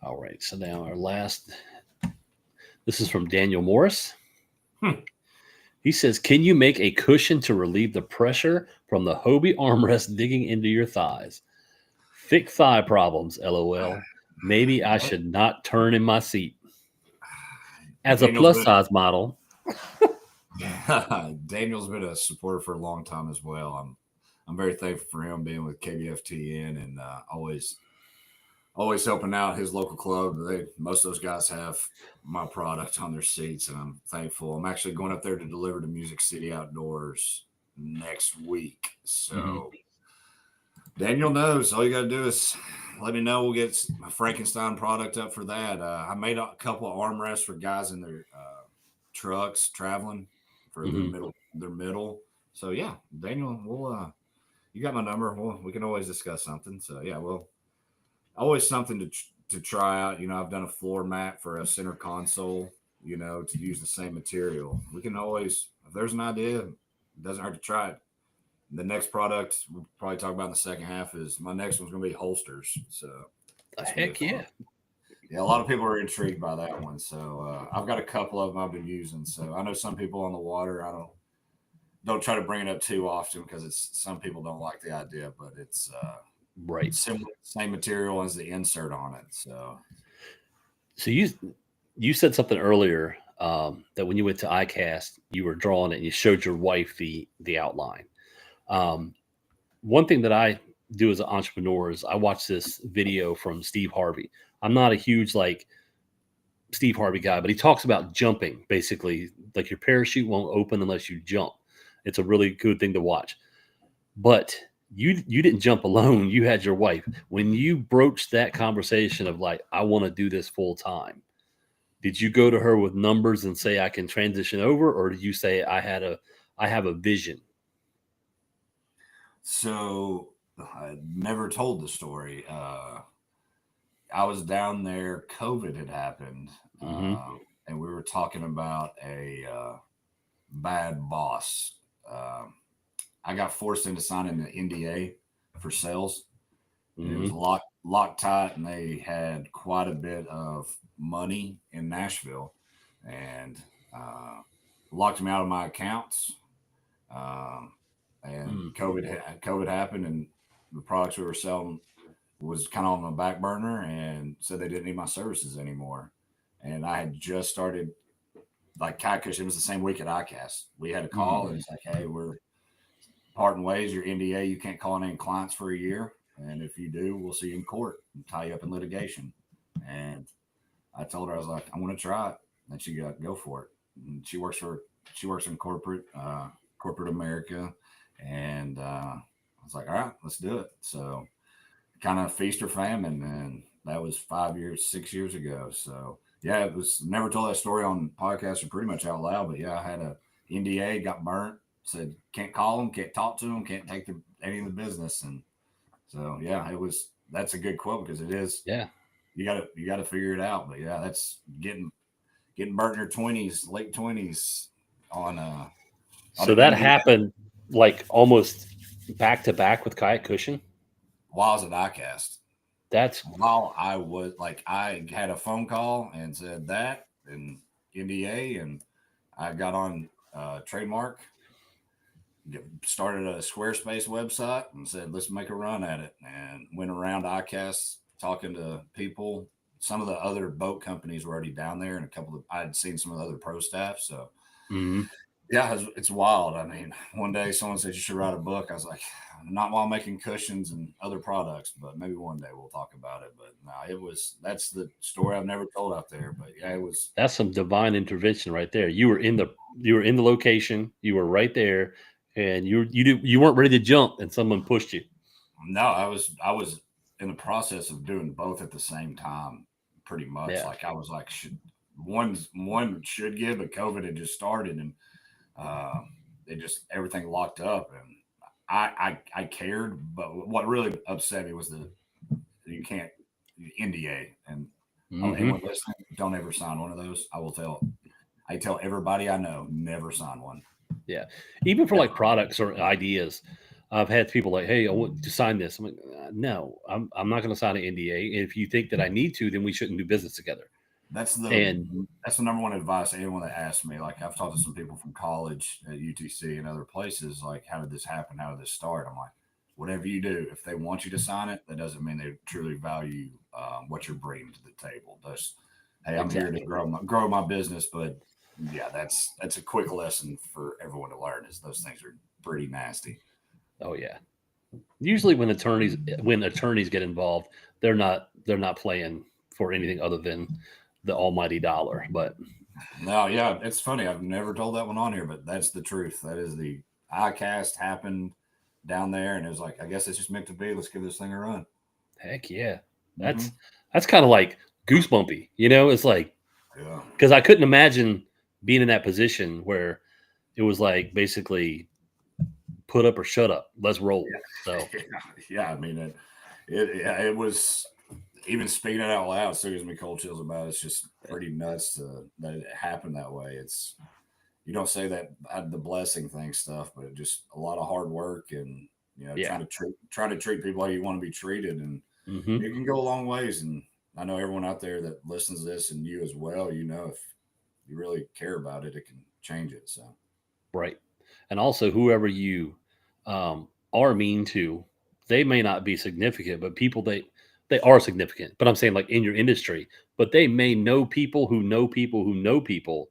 All right. So now our last, this is from Daniel Morris. He says, can you make a cushion to relieve the pressure from the Hobie armrest digging into your thighs? Thick thigh problems, LOL. Maybe I should not turn in my seat. As a plus size model. Daniel's been a supporter for a long time as well. I'm very thankful for him being with KBFTN and always helping out his local club. Most of those guys have my product on their seats, and I'm thankful. I'm actually going up there to deliver to Music City Outdoors next week. So Daniel knows. All you got to do is let me know. We'll get my Frankenstein product up for that. I made a couple of armrests for guys in their trucks traveling for their middle. So yeah, Daniel, we'll you got my number. We can always discuss something. So yeah, well, always something to try out. I've done a floor mat for a center console, to use the same material. We can always, if there's an idea, it doesn't hurt to try it. The next product we'll probably talk about in the second half is my next one's going to be holsters. So Heck yeah. Yeah, a lot of people are intrigued by that one. So I've got a couple of them I've been using. So I know some people on the water, I don't try to bring it up too often because it's some people don't like the idea, but it's Right. similar, same material as the insert on it. So you said something earlier that when you went to ICAST, you were drawing it and you showed your wife the outline. One thing that I do as an entrepreneur is I watch this video from Steve Harvey. I'm not a huge Steve Harvey guy, but he talks about jumping, basically, like your parachute won't open unless you jump. It's a really good thing to watch. But you didn't jump alone. You had your wife. When you broached that conversation of like, I want to do this full time, did you go to her with numbers and say I can transition over, or did you say I have a vision? So I never told the story. I was down there. COVID had happened, and we were talking about a bad boss. I got forced into signing an NDA for sales. And it was locked tight, and they had quite a bit of money in Nashville, and locked me out of my accounts. And COVID happened, and the products we were selling was kind of on the back burner, and said they didn't need my services anymore. And I had just started like Kayak Cushion. It was the same week at ICAST. We had a call, and it's like, hey, we're parting ways. Your NDA, you can't call any clients for a year. And if you do, we'll see you in court and tie you up in litigation. And I told her, I was like, I want to try it. And she got go for it. And she works in corporate America. And I was like, all right, let's do it. So kind of feast or famine. And that was 6 years ago. So yeah, it was never told that story on podcasts or pretty much out loud. But yeah, I had a NDA, got burnt, said, can't call them, can't talk to them, can't take any of the business. And so yeah, that's a good quote because it is. Yeah. You gotta figure it out. But yeah, that's getting burnt in your 20s, late 20s on So that happened like almost back to back with Kayak Cushion. While I was at ICAST. That's while I was like, I had a phone call and said that and NDA, and I got on Trademark, started a Squarespace website and said, let's make a run at it, and went around ICAST talking to people. Some of the other boat companies were already down there, and I had seen some of the other pro staff. So yeah, it's wild. I mean, one day someone said you should write a book. I was like, not while making cushions and other products, but maybe one day we'll talk about it. But no, that's the story I've never told out there. But yeah, that's some divine intervention right there. You were in the location, you were right there, and you weren't ready to jump, and someone pushed you. No, I was in the process of doing both at the same time, pretty much. Yeah. Like I was like, one should give, but COVID had just started, and everything locked up, and I cared, but what really upset me was you can't NDA, and anyone listening, don't ever sign one of those. I tell everybody I know, never sign one. Yeah, even for like products or ideas, I've had people like, "Hey, I want to sign this." I'm like, "No, I'm not going to sign an NDA. And if you think that I need to, then we shouldn't do business together." That's the number one advice anyone that asks me. Like I've talked to some people from college at UTC and other places. Like, how did this happen? How did this start? I'm like, whatever you do, if they want you to sign it, that doesn't mean they truly value what you're bringing to the table. Hey, I'm here to grow my business, but yeah, that's a quick lesson for everyone to learn. Is those things are pretty nasty. Oh yeah. Usually when attorneys get involved, they're not playing for anything other than the almighty dollar. But no, yeah, it's funny. I've never told that one on here, but that's the truth. That is the ICAST happened down there, and it was like, I guess it's just meant to be. Let's give this thing a run. Heck yeah. That's kind of like goosebumpy, It's like, because I couldn't imagine being in that position where it was like basically put up or shut up. Let's roll. So yeah, I mean it was, even speaking it out loud still gives me cold chills about it. It's just pretty nuts that it happened that way. you don't say that the blessing thing stuff, but just a lot of hard work and, Yeah. trying to treat people how you want to be treated. And Mm-hmm. it can go a long ways. And I know everyone out there that listens to this and you as well, if you really care about it, it can change it. So, Right. And also, whoever you are mean to, they may not be significant, but they are significant. But I'm saying like in your industry, but they may know people who know people who know people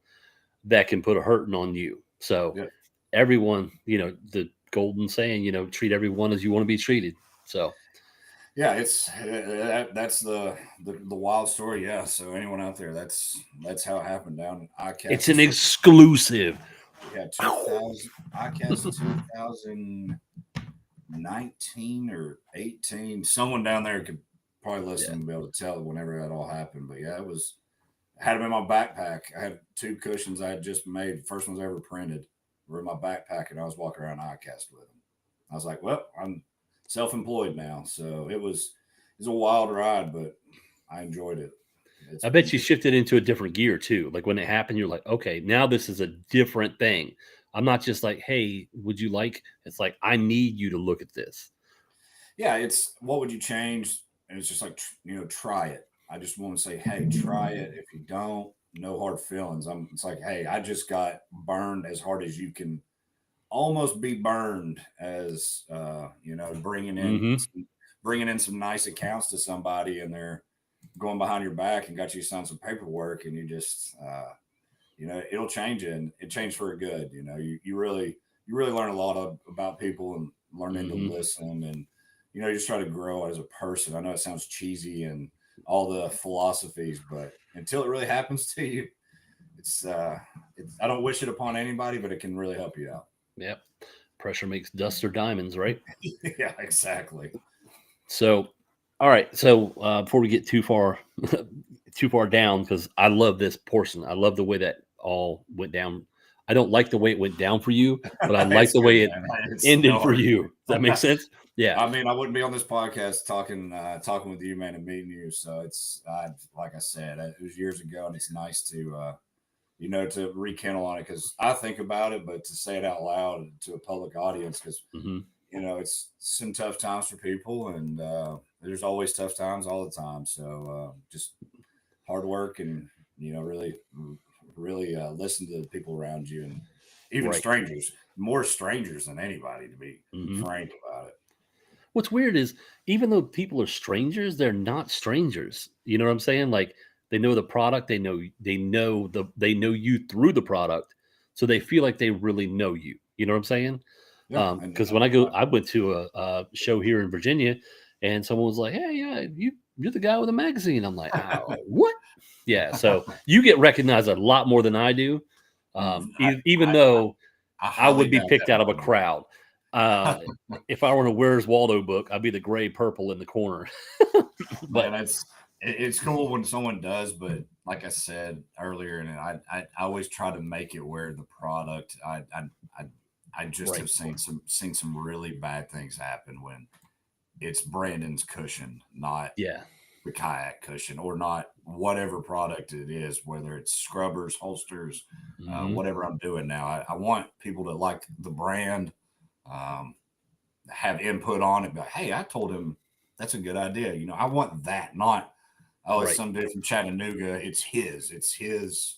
that can put a hurting on you. So yeah. everyone, the golden saying, treat everyone as you want to be treated. So Yeah, that's the wild story. Yeah. So anyone out there, that's how it happened down in it's ICAST. an exclusive. Yeah, 2000 ICAST 2019 or 18. Someone down there could probably listen Yeah. and be able to tell whenever that all happened. But yeah, I had them in my backpack. I had 2 cushions I had just made. First ones I ever printed were in my backpack, and I was walking around ICAST with them. I was like, well, I'm self-employed now, so it was a wild ride, but I enjoyed it. I bet you shifted into a different gear too. Like when it happened, you're like, okay, now this is a different thing. I'm not just like, hey, would you like? It's like, I need you to look at this. Yeah, it's what would you change? And it's just like, try it. I just want to say, hey, try it. If you don't, no hard feelings. It's like, hey, I just got burned as hard as you can almost be burned as, Mm-hmm. bringing in some nice accounts to somebody and they're going behind your back and got you sign some paperwork and you just, it'll change you and it changed for a good. You really learn a lot about people and learning to Mm-hmm. listen and, you just try to grow as a person. I know it sounds cheesy and all the philosophies, but until it really happens to you, I don't wish it upon anybody, but it can really help you out. Yep. Pressure makes dust or diamonds, right? Yeah, exactly. So, all right. So before we get too far, too far down, because I love this portion. I love the way that all went down. I don't like the way it went down for you, but I like It's the good, way it man. It's ended no for hard. you. Does that make sense? Yeah. I mean, I wouldn't be on this podcast talking with you, man, and meeting you. So it's like I said, it was years ago, and it's nice to rekindle on it because I think about it, but to say it out loud to a public audience because Mm-hmm. it's some tough times for people, and there's always tough times all the time. So just hard work and really listen to the people around you and even Right. strangers, more strangers than anybody, to be Mm-hmm. frank about it. What's weird is even though people are strangers, they're not strangers. You know what I'm saying? Like they know the product, they know you through the product, so they feel like they really know you. You know what I'm saying? Yeah, and Because I went to a show here in Virginia, and someone was like, "Hey, yeah, you're the guy with the magazine." I'm like, "Oh, what?" Yeah, so you get recognized a lot more than I do, even I, though I I highly would be doubt picked that, out of by a the way. crowd. Uh, if I were in a Where's Waldo book, I'd be the gray purple in the corner. Man, But it's cool when someone does, but like I said earlier, and I always try to make it where the product I just right, have seen some really bad things happen when it's Brandon's cushion, not yeah, the kayak cushion, or not whatever product it is, whether it's scrubbers, holsters, hmm, whatever I'm doing now. I want people to like the brand, um, have input on it. But hey, I told him that's a good idea. I want that, not it's right, some dude from Chattanooga. It's his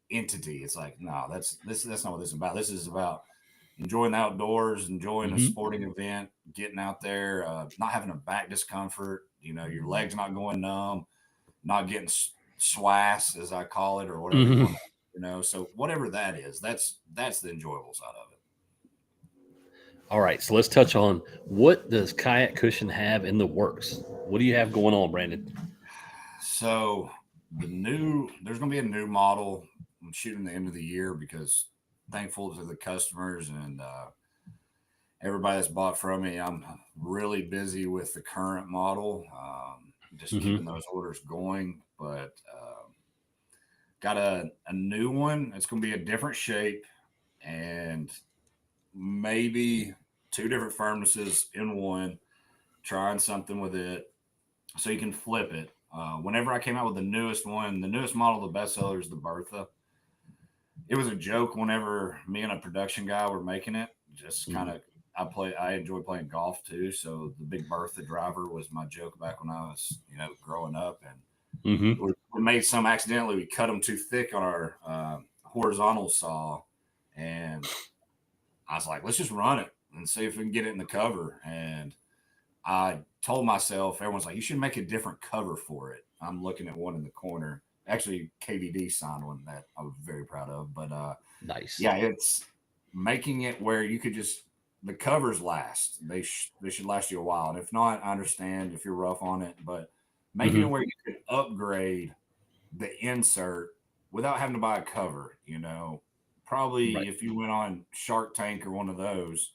entity. It's like no, that's not what this is about. This is about enjoying the outdoors, enjoying a hmm, sporting event, getting out there, not having a back discomfort. Your legs not going numb, not getting swass as I call it, or whatever you hmm. want to. So whatever that is, that's the enjoyable side of it. All right, so let's touch on what does Kayak Cushion have in the works? What do you have going on, Brandon? So there's going to be a new model. I'm shooting the end of the year because thankful to the customers and everybody that's bought from me. I'm really busy with the current model, just Hmm. keeping those orders going. But got a new one. It's going to be a different shape and maybe 2 different firmnesses in one. Trying something with it so you can flip it. Whenever I came out with the newest one, the newest model, the bestseller is the Bertha. it was a joke whenever me and a production guy were making it. Just kind of, I enjoy playing golf too. So the Big Bertha driver was my joke back when I was, growing up. And we made some accidentally. We cut them too thick on our horizontal saw. And I was like, let's just run it and see if we can get it in the cover. And I told myself, everyone's like, you should make a different cover for it. I'm looking at one in the corner. Actually, KVD signed one that I was very proud of. But nice. Yeah, it's making it where you could just, the covers last. They should last you a while. And if not, I understand if you're rough on it. But making it where you could upgrade the insert without having to buy a cover, probably if you went on Shark Tank or one of those,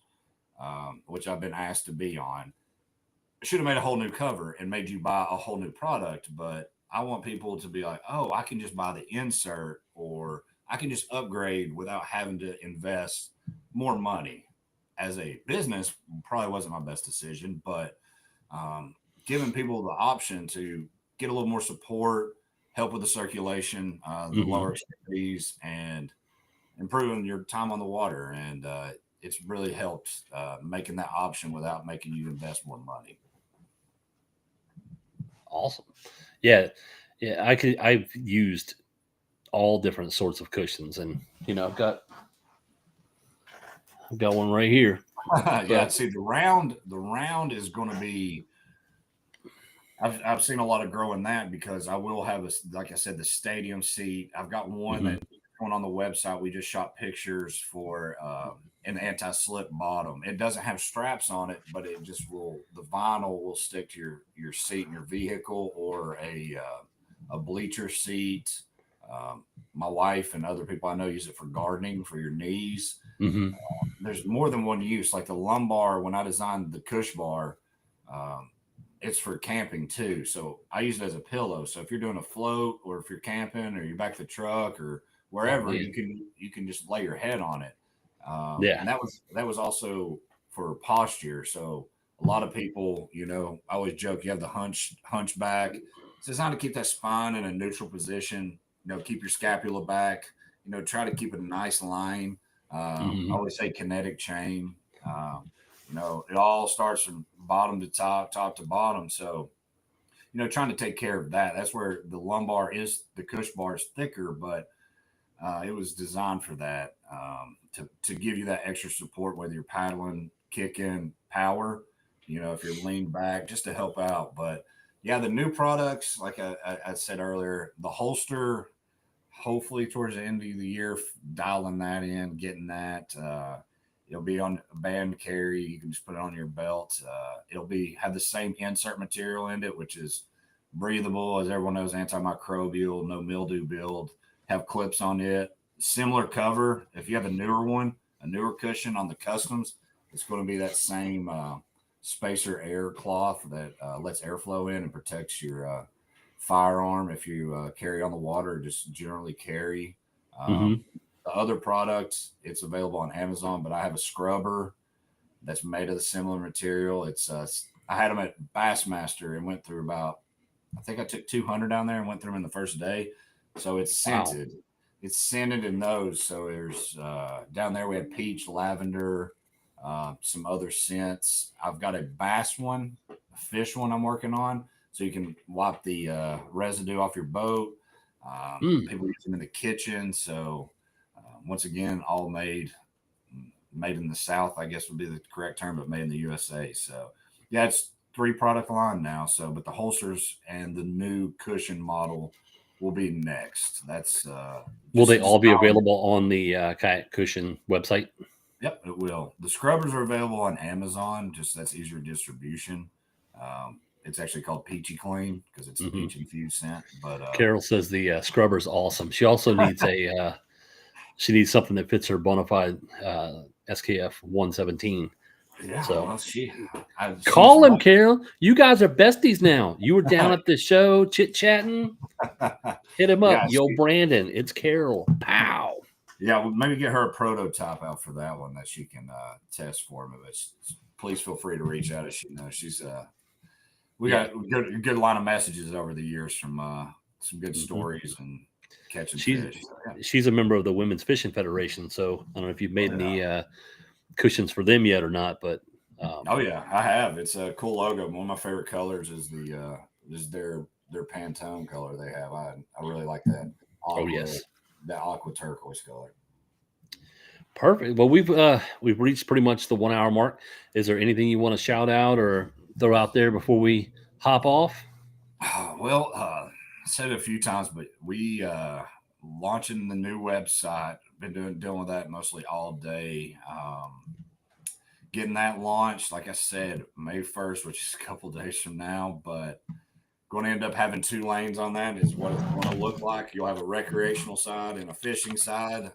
which I've been asked to be on, I should have made a whole new cover and made you buy a whole new product. But I want people to be like, oh, I can just buy the insert, or I can just upgrade without having to invest more money. As a business, probably wasn't my best decision, but giving people the option to get a little more support, help with the circulation, the lower fees, and improving your time on the water. And it's really helped making that option without making you invest more money. Awesome. Yeah. I've used all different sorts of cushions, and I've got one right here. Yeah. See, the round is going to be, I've seen a lot of grow in that, because I will have like I said, the stadium seat. I've got one that going on the website. We just shot pictures for an anti-slip bottom. It doesn't have straps on it, but it just the vinyl will stick to your seat in your vehicle, or a bleacher seat. My wife and other people I know use it for gardening for your knees. There's more than one use. Like the lumbar, when I designed the Cush bar, it's for camping too. So I use it as a pillow. So if you're doing a float, or if you're camping, or you're back to the truck, or wherever, you can just lay your head on it. And that was also for posture. So a lot of people, I always joke, you have the hunchback. It's designed to keep that spine in a neutral position. Keep your scapula back. Try to keep it a nice line. I always say kinetic chain. It all starts from bottom to top, top to bottom. So, trying to take care of that. That's where the lumbar the Cush bar is thicker, but it was designed for that, to give you that extra support, whether you're paddling, kicking, power, if you're leaned back, just to help out. But yeah, the new products, like I said earlier, the holster, hopefully towards the end of the year, dialing that in, getting that. It'll be on a band carry. You can just put it on your belt. It'll have the same insert material in it, which is breathable, as everyone knows, antimicrobial, no mildew build. Have clips on it. Similar cover. If you have a newer cushion on the customs, it's going to be that same spacer air cloth that lets airflow in and protects your firearm if you carry on the water, or just generally carry. The other products, it's available on Amazon, but I have a scrubber that's made of the similar material. It's I had them at Bassmaster and went through I think I took 200 down there and went through them in the first day. So it's scented. Wow. It's scented in those. So there's down there we had peach, lavender, some other scents. I've got a bass one, a fish one I'm working on, so you can wipe the residue off your boat. People use them in the kitchen. So once again, all made in the South, I guess would be the correct term, but made in the USA. So yeah, it's 3 product line now. So, but the holsters and the new cushion model will be next. That's will they all be available on the Kayak Cushion website? Yep, it will. The scrubbers are available on Amazon. Just that's easier distribution. It's actually called Peachy Clean because it's a peach infused scent. But Carol says the scrubber's awesome. She also needs she needs something that fits her Bonafide SKF 117. Yeah, so well, call him, Carol. You guys are besties now. You were down at the show chit-chatting. Hit him up. Yo, Brandon, it's Carol. Pow. Yeah, well, maybe get her a prototype out for that one that she can test for me. But please feel free to reach out as she knows. She's we got a good line of messages over the years from some good stories, and catching She's fish. So, yeah. she's a member of the Women's Fishing Federation, so I don't know if you've made any cushions for them yet or not, but Oh yeah, I have. It's a cool logo. One of my favorite colors is their Pantone color they have. I really like that that aqua turquoise color. Perfect. Well, we've reached pretty much the 1 hour mark. Is there anything you want to shout out or throw out there before we hop off? Well, I said it a few times, but we launching the new website. Been dealing with that mostly all day. Getting that launched, like I said, May 1st, which is a couple days from now, but going to end up having 2 lanes on that is what it's going to look like. You'll have a recreational side and a fishing side.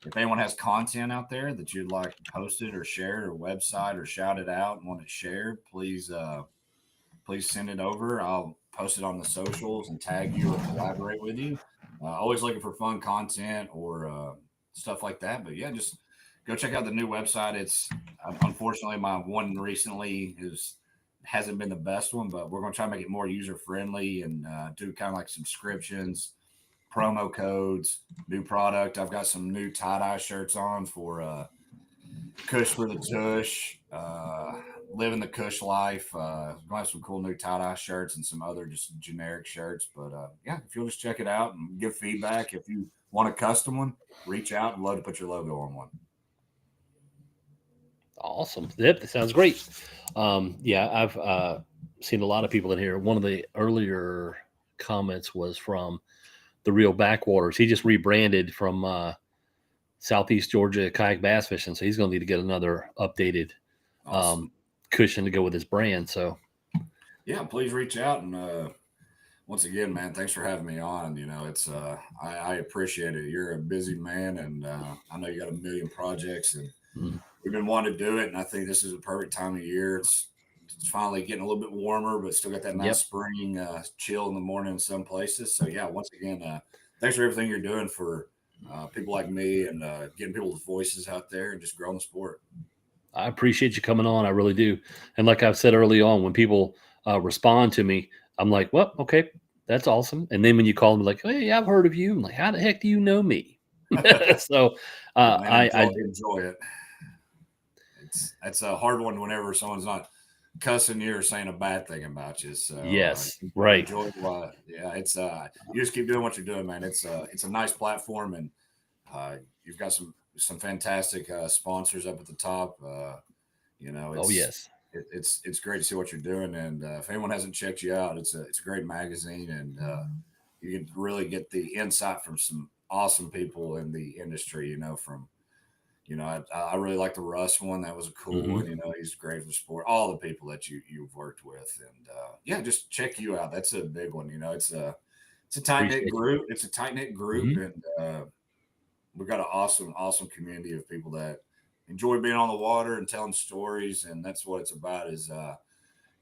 If anyone has content out there that you'd like posted or shared or website or shouted out and want it shared, please send it over. I'll post it on the socials and tag you or collaborate with you. Always looking for fun content or stuff like that. But yeah, just go check out the new website. It's unfortunately my one recently hasn't been the best one, but we're going to try to make it more user friendly and do kind of like subscriptions, promo codes, new product. I've got some new tie-dye shirts on for Cush for the Tush, living the Cush life. Gonna have some cool new tie-dye shirts and some other just generic shirts. But yeah, if you'll just check it out and give feedback, if you want a custom one, reach out. I'd love to put your logo on one. Awesome. Yep, that sounds great. Yeah, I've seen a lot of people in here. One of the earlier comments was from the Real Backwaters. He just rebranded from Southeast Georgia kayak bass fishing, so he's going to need to get another updated cushion to go with his brand. So, yeah, please reach out and once again, man, thanks for having me on. You know, it's I appreciate it. You're a busy man, and I know you got a million projects, and we've been wanting to do it. And I think this is a perfect time of year. It's finally getting a little bit warmer, but still got that nice spring chill in the morning in some places. So yeah, once again, thanks for everything you're doing for people like me and getting people's voices out there and just growing the sport. I appreciate you coming on. I really do. And like I've said early on, when people respond to me, I'm like, well, okay, that's awesome. And then when you call them like, hey, I've heard of you. I'm like, how the heck do you know me? So I enjoy it. That's a hard one whenever someone's not cussing you or saying a bad thing about you. So yes, right. Enjoy, yeah, it's you just keep doing what you're doing, man. It's a nice platform, and you've got some fantastic sponsors up at the top. You know, it's great to see what you're doing, and if anyone hasn't checked you out, it's a great magazine, and you can really get the insight from some awesome people in the industry. You know, I really like the Russ one. That was a cool one. You know, he's great for sport. All the people that you've worked with, and yeah, just check you out. That's a big one. You know, it's a tight knit group. It's a tight knit group, and we've got an awesome community of people that enjoy being on the water and telling stories, and that's what it's about. Is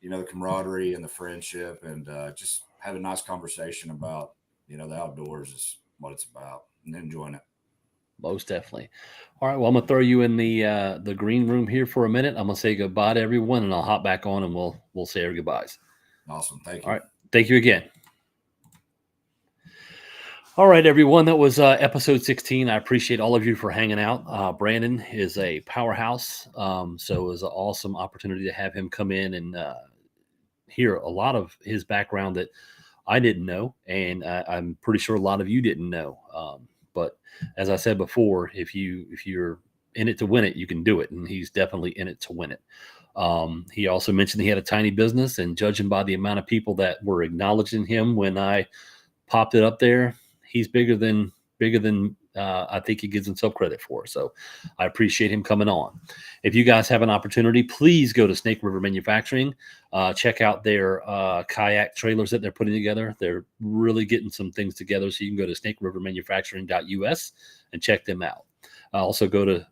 you know, the camaraderie and the friendship, and just have a nice conversation about the outdoors is what it's about, and enjoying it. Most definitely. All right. Well, I'm gonna throw you in the green room here for a minute. I'm gonna say goodbye to everyone, and I'll hop back on, and we'll say our goodbyes. Awesome. Thank you. All right. Thank you again. All right, everyone. That was episode 16. I appreciate all of you for hanging out. Brandon is a powerhouse, so it was an awesome opportunity to have him come in and hear a lot of his background that I didn't know, and I'm pretty sure a lot of you didn't know. But as I said before, if you're in it to win it, you can do it. And he's definitely in it to win it. He also mentioned he had a tiny business, and judging by the amount of people that were acknowledging him when I popped it up there, he's bigger than I think he gives himself credit for. So I appreciate him coming on. If you guys have an opportunity, please go to Snake River Manufacturing. Check out their kayak trailers that they're putting together. They're really getting some things together. So you can go to snakerivermanufacturing.us and check them out. Also go to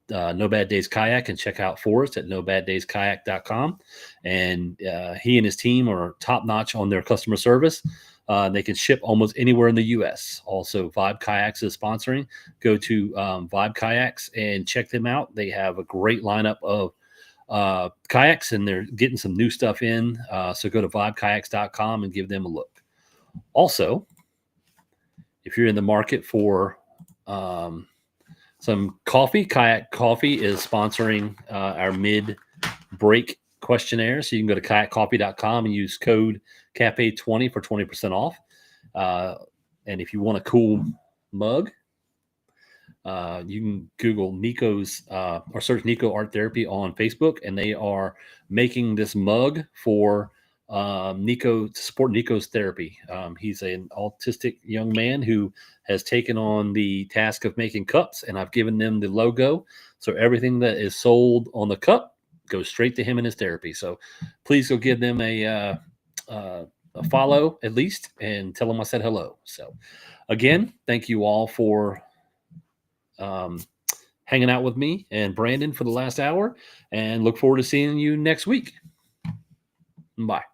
No Bad Days Kayak and check out Forrest at nobaddays.kayak.com. And he and his team are top notch on their customer service. They can ship almost anywhere in the U.S. Also, Vibe Kayaks is sponsoring. Go to Vibe Kayaks and check them out. They have a great lineup of kayaks, and they're getting some new stuff in. So go to vibekayaks.com and give them a look. Also, if you're in the market for some coffee, Kayak Coffee is sponsoring our mid-break questionnaire. So you can go to kayakcoffee.com and use code CAFE20 for 20% off. And if you want a cool mug, you can Google Nico's or search Nico Art Therapy on Facebook, and they are making this mug for Nico to support Nico's therapy. He's an autistic young man who has taken on the task of making cups, and I've given them the logo. So everything that is sold on the cup goes straight to him and his therapy. So please go give them a follow at least and tell them I said hello. So again, thank you all for hanging out with me and Brandon for the last hour, and look forward to seeing you next week. Bye.